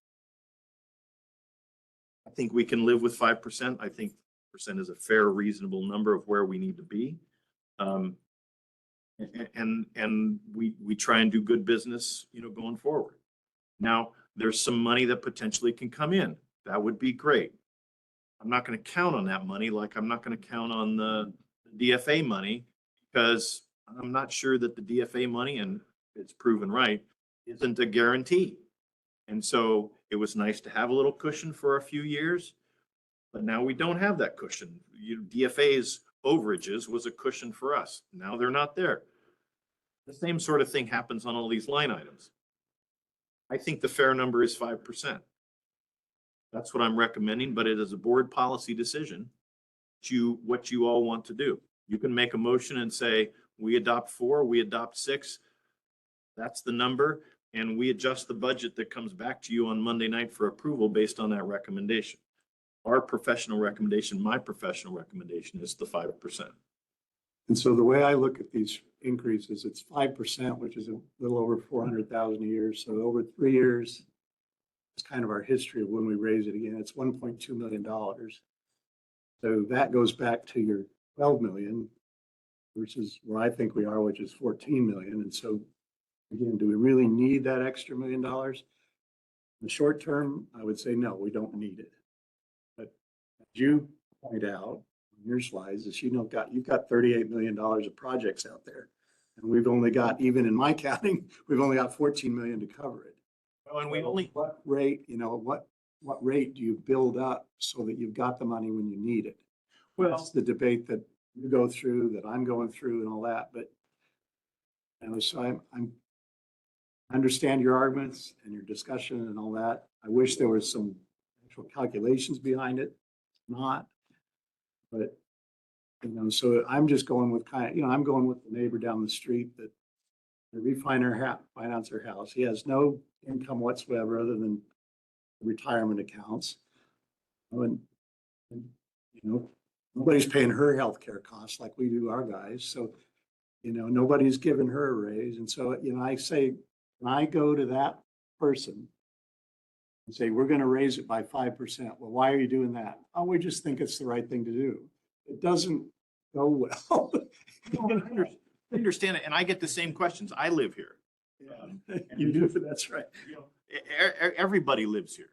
Speaker 3: I think we can live with 5%. I think percent is a fair, reasonable number of where we need to be. And we try and do good business, going forward. Now, there's some money that potentially can come in. That would be great. I'm not going to count on that money like I'm not going to count on the DFA money, because I'm not sure that the DFA money, and it's proven right, isn't a guarantee. And so it was nice to have a little cushion for a few years, but now we don't have that cushion. DFA's overages was a cushion for us. Now they're not there. The same sort of thing happens on all these line items. I think the fair number is 5%. That's what I'm recommending, but it is a board policy decision. What you all want to do. You can make a motion and say, we adopt 4, we adopt 6. That's the number. And we adjust the budget that comes back to you on Monday night for approval based on that recommendation. Our professional recommendation, my professional recommendation, is the 5%.
Speaker 6: And so the way I look at these increases, it's 5%, which is a little over 400,000 a year. So over 3 years, it's kind of our history of when we raise it again. It's $1.2 million. So that goes back to your 12 million versus where I think we are, which is 14 million. And so again, do we really need that extra $1 million? In the short term, I would say, no, we don't need it. But as you point out in your slides, is you've got $38 million of projects out there. And we've only got, even in my counting, we've only got 14 million to cover it.
Speaker 3: Well, and we only,
Speaker 6: what rate, what rate do you build up so that you've got the money when you need it?
Speaker 3: well,
Speaker 6: That's the debate that you go through, that I'm going through and all that, but so I understand your arguments and your discussion and all that. I wish there was some actual calculations behind it. Not, but so I'm just going with I'm going with the neighbor down the street that to finance her house. He has no income whatsoever other than retirement accounts. And, you know, nobody's paying her healthcare costs like we do our guys. So, you know, nobody's giving her a raise. And so, you know, I say, when I go to that person and say, we're going to raise it by 5%. Well, why are you doing that? Oh, we just think it's the right thing to do. It doesn't go well.
Speaker 3: I understand it, and I get the same questions. I live here.
Speaker 6: You do, that's right.
Speaker 3: You know, everybody lives here.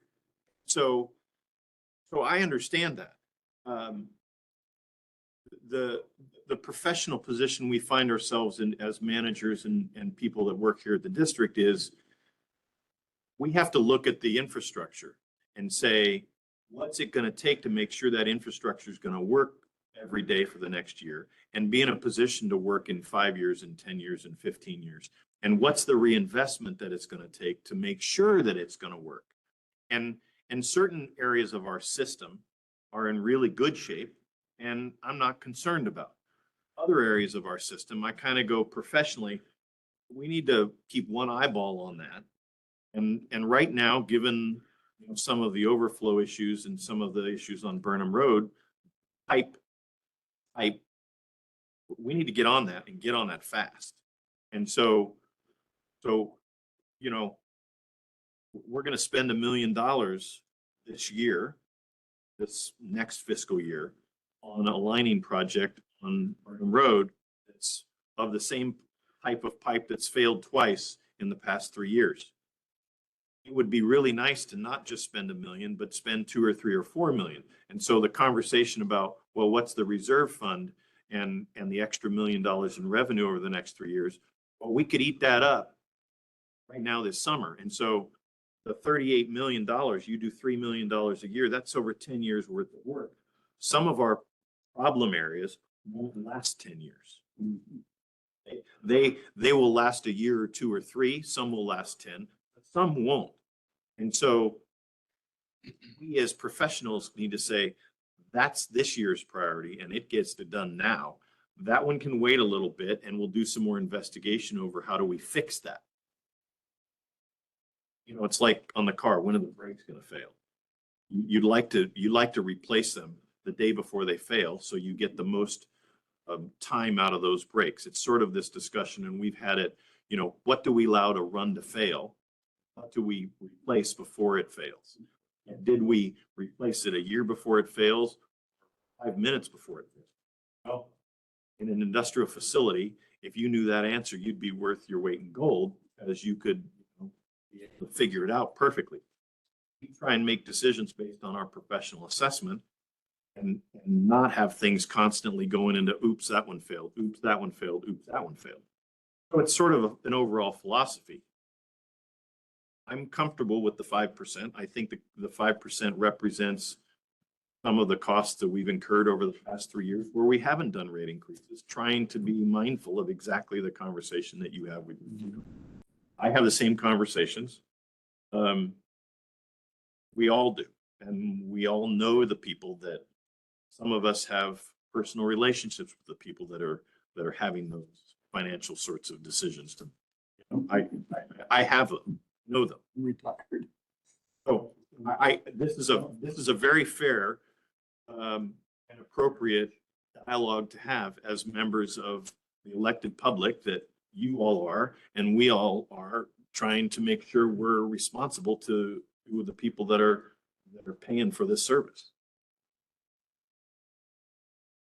Speaker 3: So I understand that. The professional position we find ourselves in as managers and people that work here at the district is we have to look at the infrastructure and say, what's it going to take to make sure that infrastructure is going to work every day for the next year and be in a position to work in 5 years and 10 years and 15 years? And what's the reinvestment that it's going to take to make sure that it's going to work? And certain areas of our system are in really good shape, and I'm not concerned about. Other areas of our system, I kind of go professionally, we need to keep one eyeball on that. And right now, given some of the overflow issues and some of the issues on Burnham Road, we need to get on that and get on that fast. And so, you know, we're going to spend $1 million this year, this next fiscal year, on a lining project on Burnham Road that's of the same type of pipe that's failed twice in the past 3 years. It would be really nice to not just spend $1 million, but spend 2 or 3 or 4 million. And so the conversation about, well, what's the reserve fund and the extra $1 million in revenue over the next 3 years? Well, we could eat that up right now this summer. And so the $38 million, you do $3 million a year, that's over 10 years worth of work. Some of our problem areas won't last 10 years. They will last a year or 2 or 3. Some will last 10, but some won't. And so we as professionals need to say, that's this year's priority and it gets done now. That one can wait a little bit and we'll do some more investigation over how do we fix that. You know, it's like on the car, when are the brakes going to fail? You'd like to replace them the day before they fail, so you get the most time out of those brakes. It's sort of this discussion, and we've had it. You know, what do we allow to run to fail? What do we replace before it fails? And did we replace it a year before it fails, 5 minutes before it fails? Well, in an industrial facility, if you knew that answer, you'd be worth your weight in gold, as you could be able to figure it out perfectly. We try and make decisions based on our professional assessment and not have things constantly going into, oops, that one failed, oops, that one failed, oops, that one failed. So it's sort of an overall philosophy. I'm comfortable with the 5%. I think the 5% represents some of the costs that we've incurred over the past 3 years where we haven't done rate increases, trying to be mindful of exactly the conversation that you have with you. I have the same conversations. We all do. And we all know the people that some of us have personal relationships with the people that are having those financial sorts of decisions. I have them, know them.
Speaker 6: I'm retired.
Speaker 3: So this is a very fair and appropriate dialogue to have as members of the elected public that you all are, and we all are, trying to make sure we're responsible to the people that are paying for this service.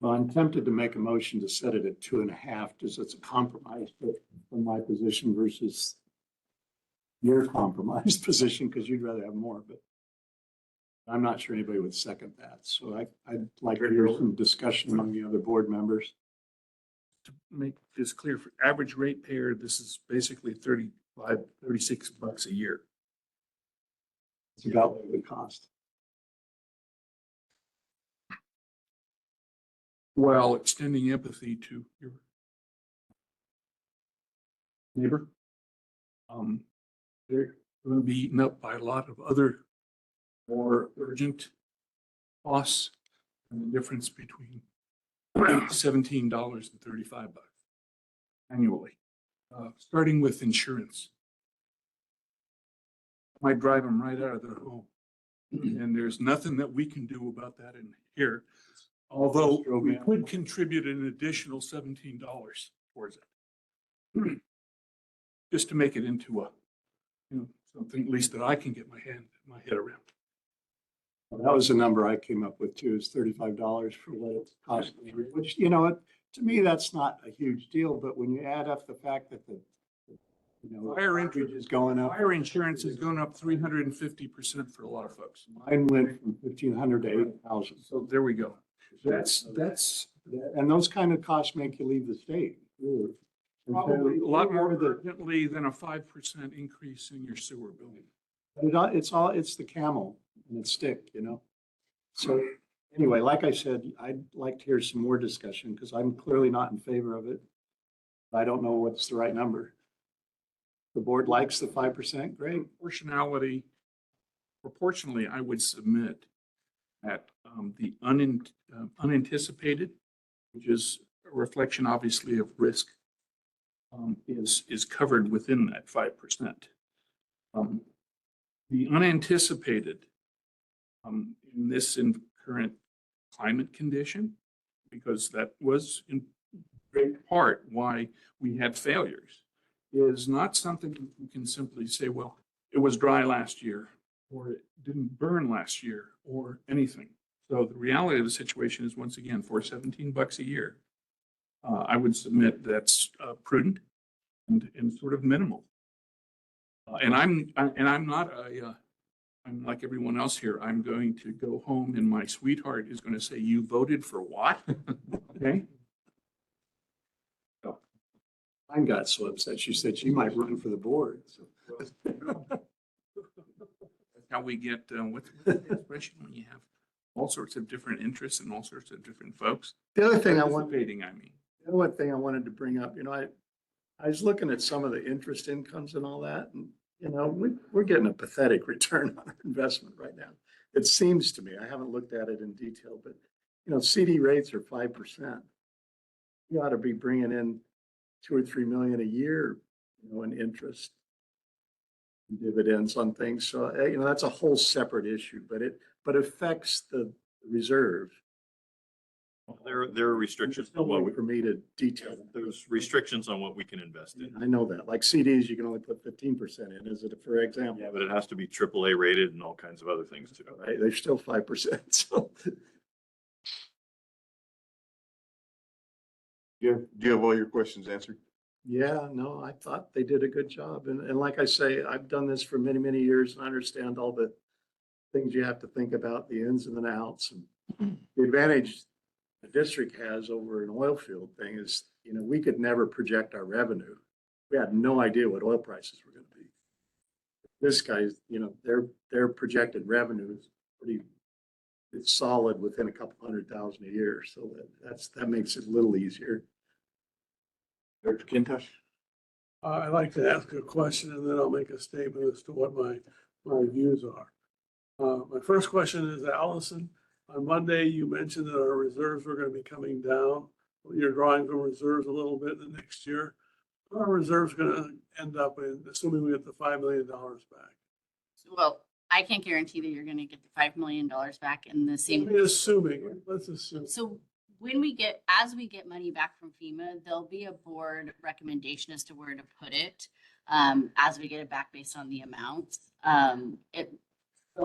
Speaker 6: Well, I'm tempted to make a motion to set it at 2.5, just as a compromise, but from my position versus your compromised position, because you'd rather have more, but I'm not sure anybody would second that. So I'd like to hear some discussion among the other board members.
Speaker 7: To make this clear, for average ratepayer, this is basically $36 a year.
Speaker 6: It's about what it would cost.
Speaker 7: While extending empathy to your neighbor. They're going to be eaten up by a lot of other more urgent costs, and the difference between $17 and $35 annually. starting with insurance. Might drive them right out of their home. And there's nothing that we can do about that in here. Although we could contribute an additional $17 towards it. Just to make it into a, something at least that I can get my head around.
Speaker 6: Well, that was the number I came up with too, is $35 for what it costs, which, you know, to me, that's not a huge deal, but when you add up the fact that
Speaker 7: Fire
Speaker 6: average is going up.
Speaker 7: Fire insurance is going up 350% for a lot of folks.
Speaker 6: Mine went from 1,500 to 8,000.
Speaker 7: So there we go. That's
Speaker 6: And those kind of costs make you leave the state. And so
Speaker 7: probably a lot more
Speaker 6: the,
Speaker 7: urgently than a 5% increase in your sewer bill.
Speaker 6: it's the camel and it's stick, you know? So anyway, like I said, I'd like to hear some more discussion because I'm clearly not in favor of it. I don't know what's the right number. The board likes the 5%, great.
Speaker 7: Proportionally, I would submit that the unanticipated, which is a reflection obviously of risk, is covered within that 5%. The unanticipated in this current climate condition, because that was in great part why we had failures, is not something you can simply say, well, it was dry last year, or it didn't burn last year, or anything. So the reality of the situation is, once again, for $17 a year, I would submit that's prudent and sort of minimal. And I'm not I'm like everyone else here. I'm going to go home and my sweetheart is going to say, "You voted for what?" Okay.
Speaker 6: Mine got so upset. She said she might run for the board. So.
Speaker 7: That's how we get, what's the expression when you have all sorts of different interests and all sorts of different folks?
Speaker 6: The other thing
Speaker 7: Participating, I mean.
Speaker 6: the other thing I wanted to bring up, you know, I was looking at some of the interest incomes and all that, and, you know, we're getting a pathetic return on our investment right now. It seems to me, I haven't looked at it in detail, but, you know, CD rates are 5%. You ought to be bringing in 2 or 3 million a year, you know, in interest, dividends on things. So, you know, that's a whole separate issue, but affects the reserve.
Speaker 3: There are restrictions on what we,
Speaker 6: For me to detail.
Speaker 3: there's restrictions on what we can invest in.
Speaker 6: I know that, like CDs, you can only put 15% in, is it, for example?
Speaker 3: Yeah, but it has to be AAA rated and all kinds of other things too.
Speaker 6: Right, they're still 5%, so.
Speaker 1: Do you have all your questions answered?
Speaker 6: Yeah, no, I thought they did a good job. And like I say, I've done this for many, many years and I understand all the things you have to think about, the ins and the outs. And the advantage the district has over an oil field thing is, you know, we could never project our revenue. We had no idea what oil prices were going to be. This guy's, you know, their projected revenue is it's solid within a couple 100,000 a year. So that makes it a little easier.
Speaker 1: Dr. Kintosh?
Speaker 10: I'd like to ask a question and then I'll make a statement as to what my views are. My first question is, Allison, on Monday, you mentioned that our reserves were going to be coming down. You're drawing from reserves a little bit in the next year. Our reserves going to end up in, assuming we get the $5 million back.
Speaker 2: Well, I can't guarantee that you're going to get the $5 million back in the same.
Speaker 10: Let's assume.
Speaker 2: So as we get money back from FEMA, there'll be a board recommendation as to where to put it, as we get it back based on the amounts.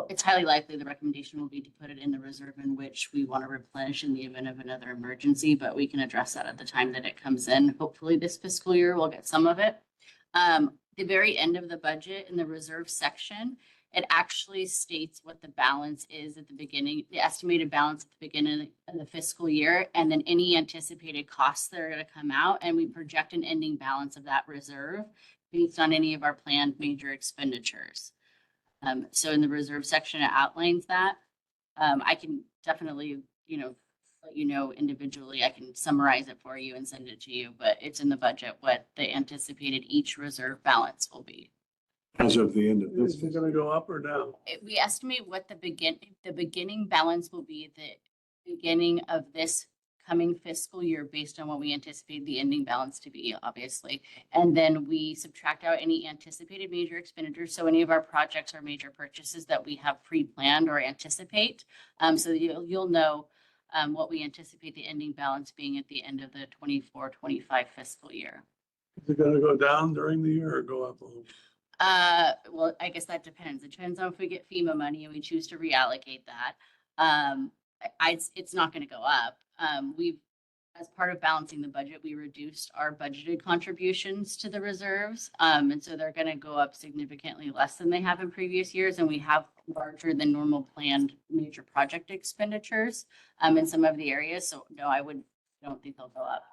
Speaker 2: It's highly likely the recommendation will be to put it in the reserve in which we want to replenish in the event of another emergency, but we can address that at the time that it comes in. Hopefully this fiscal year, we'll get some of it. The very end of the budget in the reserve section, it actually states what the balance is at the beginning, the estimated balance at the beginning of the fiscal year, and then any anticipated costs that are going to come out. And we project an ending balance of that reserve based on any of our planned major expenditures. So in the reserve section, it outlines that. I can definitely, let you know individually. I can summarize it for you and send it to you, but it's in the budget what the anticipated each reserve balance will be.
Speaker 6: As of the end of this.
Speaker 10: Is it going to go up or down?
Speaker 2: We estimate what the beginning balance will be at the beginning of this upcoming fiscal year based on what we anticipate the ending balance to be, obviously. And then we subtract out any anticipated major expenditures. So any of our projects or major purchases that we have pre-planned or anticipate. So that you'll know what we anticipate the ending balance being at the end of the 24-25 fiscal year.
Speaker 10: Is it gonna go down during the year or go up a little?
Speaker 2: Well, I guess that depends. It depends on if we get FEMA money and we choose to reallocate that. It's not gonna go up. As part of balancing the budget, we reduced our budgeted contributions to the reserves. And so they're gonna go up significantly less than they have in previous years. And we have larger than normal planned major project expenditures, in some of the areas. So no, don't think they'll go up.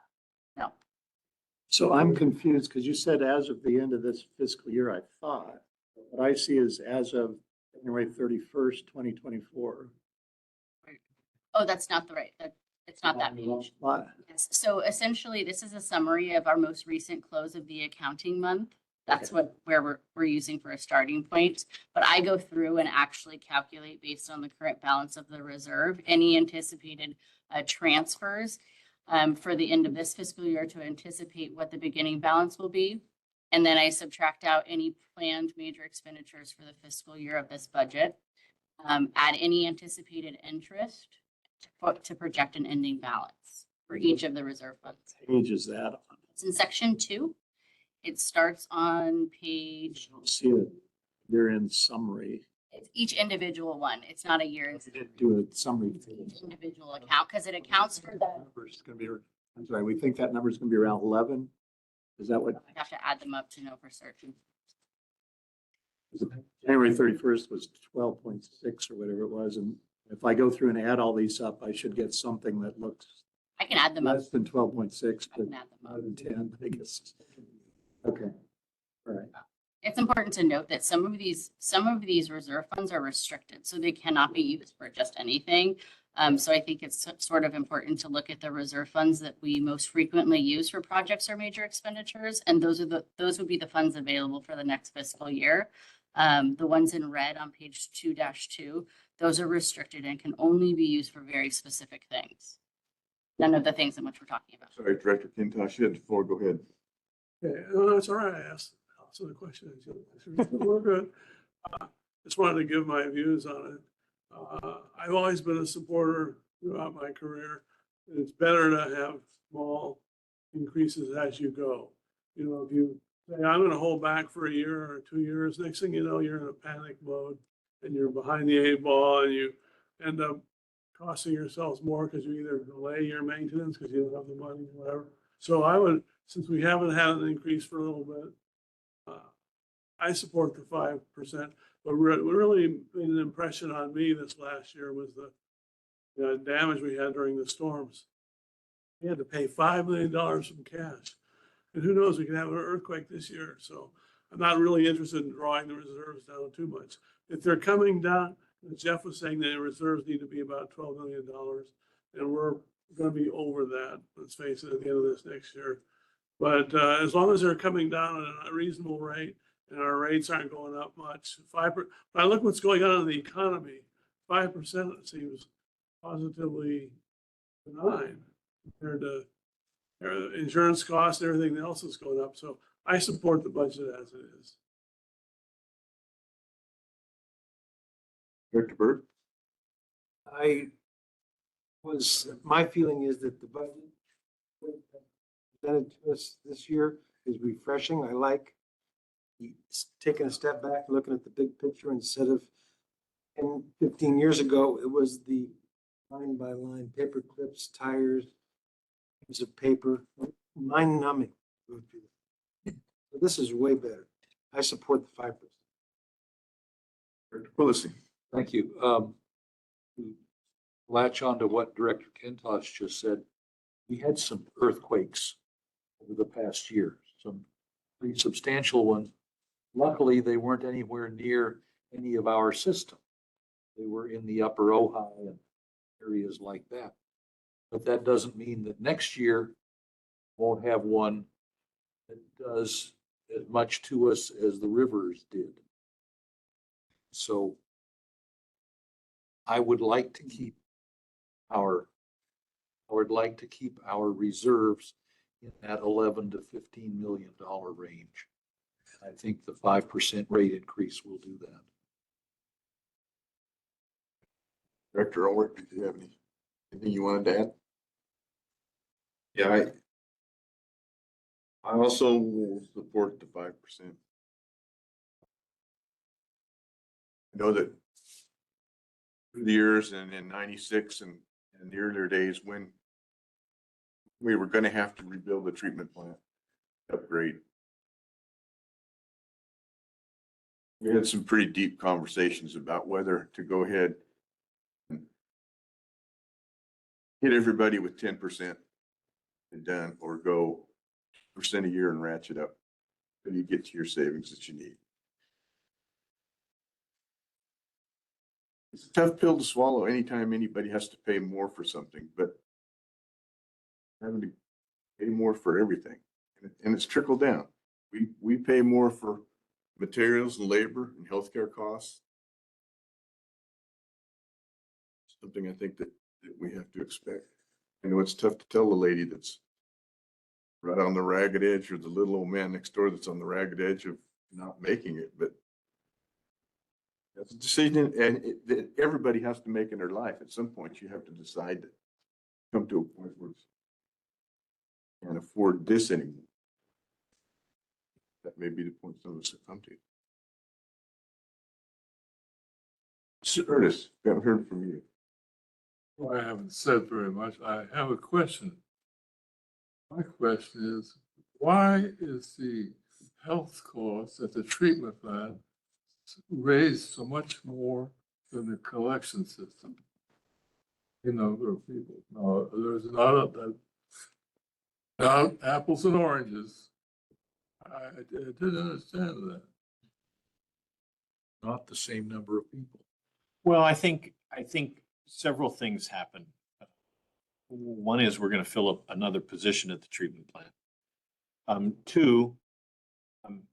Speaker 2: No.
Speaker 6: So I'm confused because you said as of the end of this fiscal year, I thought. What I see is as of January 31st, 2024.
Speaker 2: Oh, that's not the right, it's not that page. Yes. So essentially, this is a summary of our most recent close of the accounting month. That's where we're using for a starting point. But I go through and actually calculate based on the current balance of the reserve, any anticipated transfers for the end of this fiscal year to anticipate what the beginning balance will be. And then I subtract out any planned major expenditures for the fiscal year of this budget. Add any anticipated interest to project an ending balance for each of the reserve funds.
Speaker 6: Page is that on?
Speaker 2: It's in section 2. It starts on page,
Speaker 6: See it. They're in summary.
Speaker 2: it's each individual one. It's not a year, it's
Speaker 6: I did do a summary.
Speaker 2: each individual account because it accounts for the,
Speaker 6: Number's gonna be, I'm sorry, we think that number's gonna be around 11? Is that what,
Speaker 2: I have to add them up to know for certain.
Speaker 6: January 31st was 12.6 or whatever it was, and if I go through and add all these up, I should get something that looks
Speaker 2: I can add them up.
Speaker 6: less than 12.6,
Speaker 2: I
Speaker 6: but
Speaker 2: can add them up.
Speaker 6: not than 10, I guess. Okay, all right.
Speaker 2: It's important to note that some of these reserve funds are restricted, so they cannot be used for just anything. So I think it's sort of important to look at the reserve funds that we most frequently use for projects or major expenditures. And those would be the funds available for the next fiscal year. The ones in red on page 2-2, those are restricted and can only be used for very specific things. None of the things in which we're talking about.
Speaker 1: Sorry, Director Kintosh, you had the floor. Go ahead.
Speaker 10: Okay, no, that's all right. I asked the question. We're good. Just wanted to give my views on it. I've always been a supporter throughout my career. It's better to have small increases as you go. You know, if you say, I'm gonna hold back for a year or 2 years, next thing you know, you're in a panic mode and you're behind the 8 ball and you end up costing yourselves more because you either delay your maintenance because you don't have the money or whatever. So I would, since we haven't had an increase for a little bit, I support the 5%. But what really made an impression on me this last year was the damage we had during the storms. We had to pay $5 million from cash. And who knows, we can have an earthquake this year. So I'm not really interested in drawing the reserves down too much. If they're coming down, as Jeff was saying, the reserves need to be about $12 million. And we're going to be over that, let's face it, at the end of this next year. But as long as they're coming down at a reasonable rate and our rates aren't going up much, when I look what's going on in the economy, 5% seems positively benign compared to insurance costs and everything else that's going up. So I support the budget as it is.
Speaker 1: Director Byrd?
Speaker 5: My feeling is that the budget presented to us this year is refreshing. I like taking a step back, looking at the big picture instead of 10, 15 years ago, it was the line by line paper clips, tires, pieces of paper, mind numbing. So this is way better. I support the 5%.
Speaker 1: Director Quillisi?
Speaker 5: Thank you.
Speaker 11: To latch on to what Director Kintosh just said, we had some earthquakes over the past year, some pretty substantial ones. Luckily, they weren't anywhere near any of our system. They were in the upper Ojai and areas like that. But that doesn't mean that next year won't have one that does as much to us as the rivers did. So I would like to keep our I would like to keep our reserves in that 11 to $15 million range. I think the 5% rate increase will do that.
Speaker 1: Director Ulrich, did you have anything you wanted to add? Yeah, I also will support the 5%. I know that through the years and in 96 and the earlier days when we were gonna have to rebuild the treatment plant, upgrade. We had some pretty deep conversations about whether to go ahead and hit everybody with 10% and done, or go % a year and ratchet up until you get to your savings that you need. It's a tough pill to swallow anytime anybody has to pay more for something, but having to pay more for everything, and it's trickled down. We pay more for materials and labor and healthcare costs. Something I think that we have to expect. I know it's tough to tell the lady that's right on the ragged edge, or the little old man next door that's on the ragged edge of not making it, but that's a decision, and that everybody has to make in their life. At some point, you have to decide to come to a point where you can't afford this anymore. That may be the point some of us have come to. Curtis, we haven't heard from you.
Speaker 9: Well, I haven't said very much. I have a question. My question is, why is the health cost at the treatment plant raised so much more than the collection system? You know, there are people. No, there's not apples and oranges. I didn't understand that.
Speaker 11: Not the same number of people.
Speaker 3: Well, I think several things happen. One is we're going to fill up another position at the treatment plant. Two, you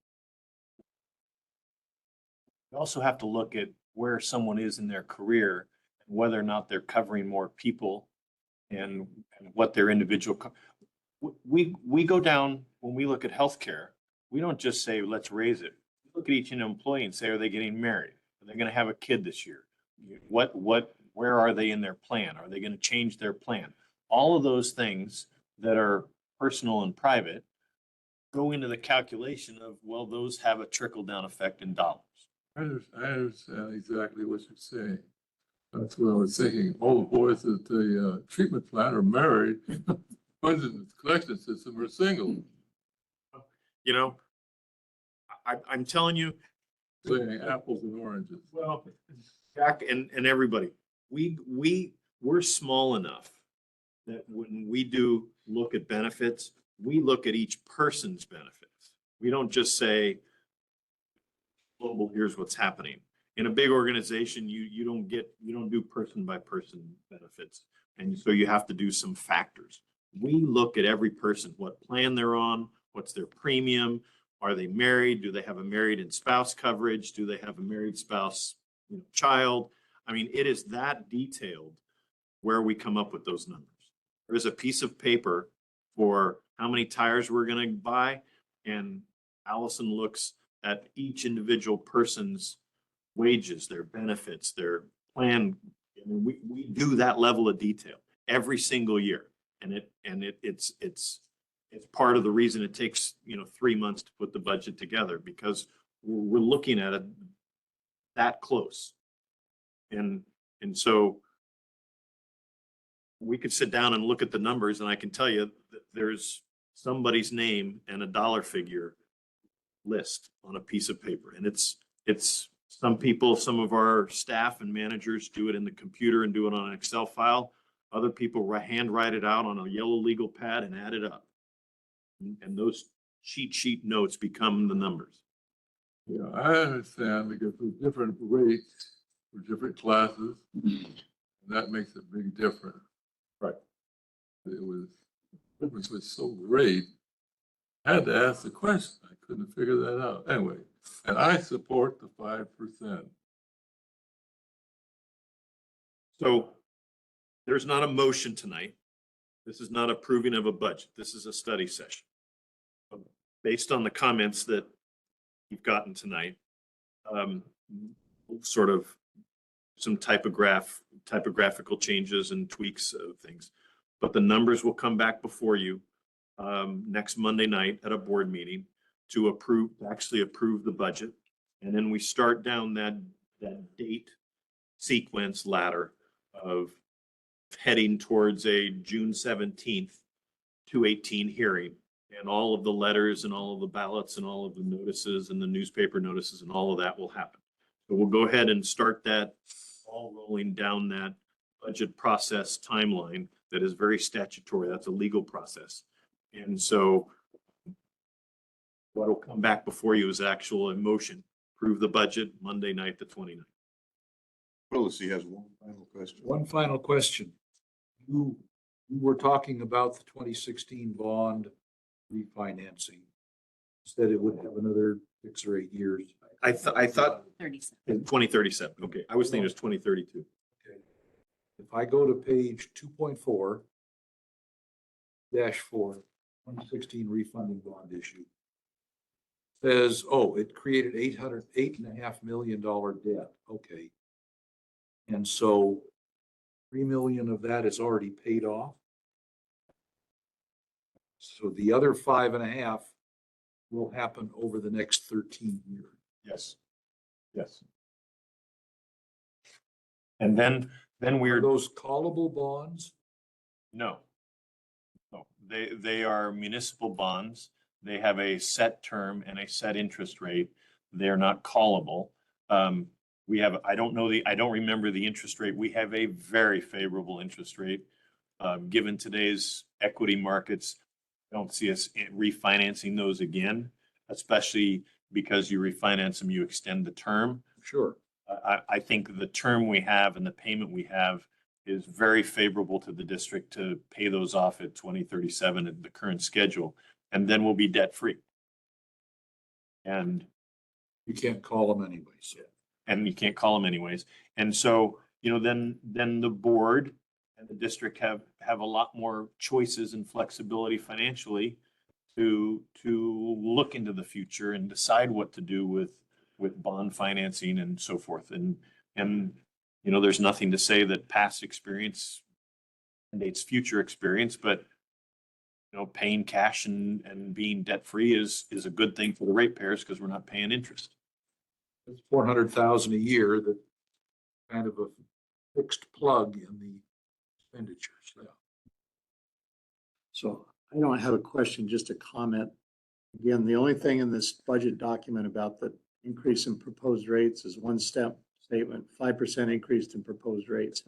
Speaker 3: also have to look at where someone is in their career and whether or not they're covering more people and what their individual. We go down when we look at healthcare. We don't just say, let's raise it. We look at each employee and say, are they getting married? Are they going to have a kid this year? Where are they in their plan? Are they going to change their plan? All of those things that are personal and private go into the calculation of, well, those have a trickle down effect in dollars.
Speaker 9: I understand exactly what you're saying. That's what I was thinking. All the boys at the treatment plant are married. Ones in the collection system are single.
Speaker 3: You know, I'm telling you,
Speaker 9: Saying apples and oranges.
Speaker 3: well, Jack and everybody, we're small enough that when we do look at benefits, we look at each person's benefits. We don't just say, global, here's what's happening. In a big organization, you don't do person by person benefits. And so you have to do some factors. We look at every person, what plan they're on, what's their premium, are they married? Do they have a married and spouse coverage? Do they have a married spouse, child? I mean, it is that detailed where we come up with those numbers. There is a piece of paper for how many tires we're going to buy, and Allison looks at each individual person's wages, their benefits, their plan. I mean, we do that level of detail every single year, and it's part of the reason it takes 3 months to put the budget together, because we're looking at it that close, and so we could sit down and look at the numbers, and I can tell you that there's somebody's name and a dollar figure list on a piece of paper, and it's some people, some of our staff and managers do it in the computer and do it on an Excel file. Other people hand write it out on a yellow legal pad and add it up. And those cheat sheet notes become the numbers.
Speaker 9: Yeah, I understand, because there's different rates for different classes. And that makes a big difference.
Speaker 3: Right.
Speaker 9: The difference was so great. I had to ask the question. I couldn't figure that out. Anyway, and I support the 5%.
Speaker 3: So there's not a motion tonight. This is not approving of a budget. This is a study session. Based on the comments that you've gotten tonight, sort of some typographical changes and tweaks of things. But the numbers will come back before you next Monday night at a board meeting to actually approve the budget. And then we start down that date sequence ladder of heading towards a June 17th 218 hearing, and all of the letters and all of the ballots and all of the notices and the newspaper notices and all of that will happen. So we'll go ahead and start that all rolling down that budget process timeline that is very statutory. That's a legal process. And so what will come back before you is actual emotion. Approve the budget Monday night, the 29th.
Speaker 1: Policy has one final question.
Speaker 11: One final question. You were talking about the 2016 bond refinancing. Said it would have another 6 or 8 years.
Speaker 3: I thought
Speaker 2: 37.
Speaker 3: 2037. Okay. I was thinking it was 2032.
Speaker 11: Okay. If I go to page 2.4 -4, 2016 refunding bond issue, says, oh, it created $8.5 million debt. Okay. And so 3 million of that is already paid off. So the other 5.5 will happen over the next 13 years.
Speaker 3: Yes. Yes. And then
Speaker 11: Are
Speaker 3: we're,
Speaker 11: those callable bonds?
Speaker 3: no. No, they are municipal bonds. They have a set term and a set interest rate. They're not callable. We have, I don't remember the interest rate. We have a very favorable interest rate. Given today's equity markets, I don't see us refinancing those again, especially because you refinance them, you extend the term.
Speaker 11: Sure.
Speaker 3: I think the term we have and the payment we have is very favorable to the district to pay those off at 2037 at the current schedule, and then we'll be debt free. And
Speaker 11: You can't call them anyway, so.
Speaker 3: and you can't call them anyways. And so, then the board and the district have a lot more choices and flexibility financially to look into the future and decide what to do with bond financing and so forth. And there's nothing to say that past experience mandates future experience, but paying cash and being debt free is a good thing for the ratepayers because we're not paying interest.
Speaker 11: It's 400,000 a year, that kind of a fixed plug in the expenditures. Yeah.
Speaker 6: So I don't have a question, just a comment. Again, the only thing in this budget document about the increase in proposed rates is one step statement, 5% increase in proposed rates.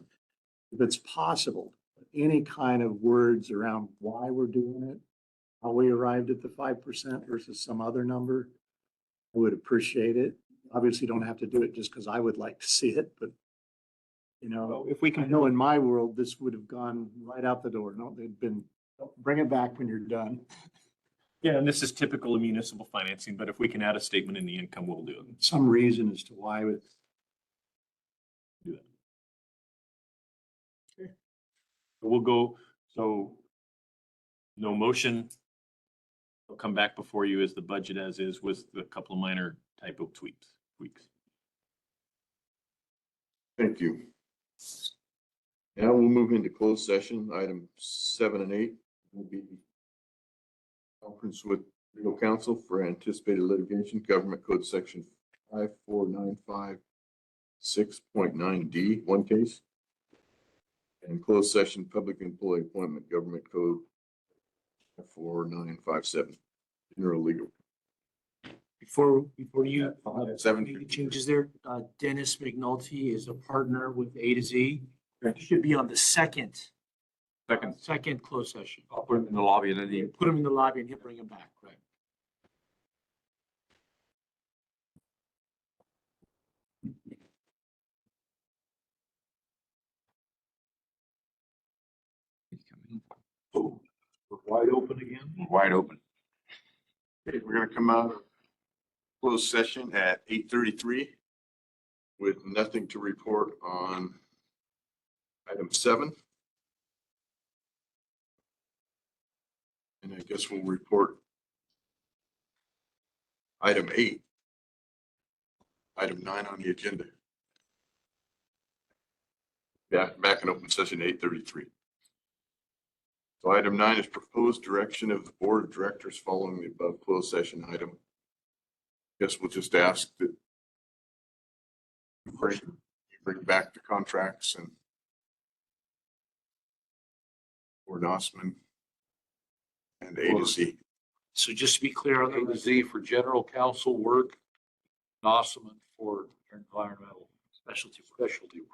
Speaker 6: If it's possible, any kind of words around why we're doing it, how we arrived at the 5% versus some other number, I would appreciate it. Obviously don't have to do it just because I would like to see it, but
Speaker 3: If we
Speaker 6: I know in my world, this would have gone right out the door. No, they'd been, bring it back when you're done.
Speaker 3: Yeah, and this is typical of municipal financing, but if we can add a statement in the income, we'll do it.
Speaker 6: Some reason as to why it.
Speaker 3: Do that. Okay. We'll go, so no motion. I'll come back before you as the budget as is with a couple of minor typo tweaks.
Speaker 1: Thank you. Now we'll move into closed session. Item 7 and 8 will be conference with legal counsel for anticipated litigation, government code section 54956.9D, one case. And closed session, public employee appointment, government code 4957, general legal.
Speaker 12: Before you
Speaker 1: I'll have
Speaker 12: make
Speaker 1: 7.
Speaker 12: the changes there, Dennis McNulty is a partner with A to Z. He should be on the second closed session.
Speaker 8: I'll put him in the lobby and then
Speaker 12: You put him in the lobby and he'll bring him back, right?
Speaker 11: Oh, we're wide open again?
Speaker 8: wide open.
Speaker 1: Okay, we're gonna come out of closed session at 8:33 with nothing to report on item 7. And I guess we'll report item 8, item 9 on the agenda. Back in open session 8:33. So item 9 is proposed direction of the board of directors following the above closed session item. Guess we'll just ask that you bring back the contracts and or Nossman and A to Z.
Speaker 12: So just to be clear on
Speaker 11: A to
Speaker 12: the,
Speaker 11: Z for general counsel work, Nossaman for environmental
Speaker 12: specialty work.
Speaker 11: specialty work.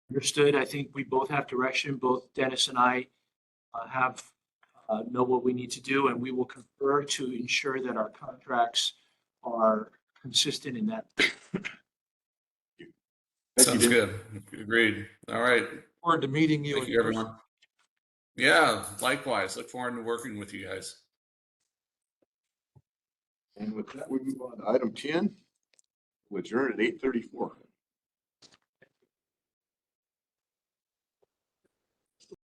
Speaker 12: Understood. I think we both have direction. Both Dennis and I know what we need to do, and we will confer to ensure that our contracts are consistent in that.
Speaker 13: Sounds good. Agreed. All right.
Speaker 11: Forward to meeting you.
Speaker 13: Thank
Speaker 11: in
Speaker 13: you,
Speaker 11: person.
Speaker 13: everyone. Yeah, likewise. Look forward to working with you guys.
Speaker 1: And with that, we move on to item 10, we'll adjourn at 8:34.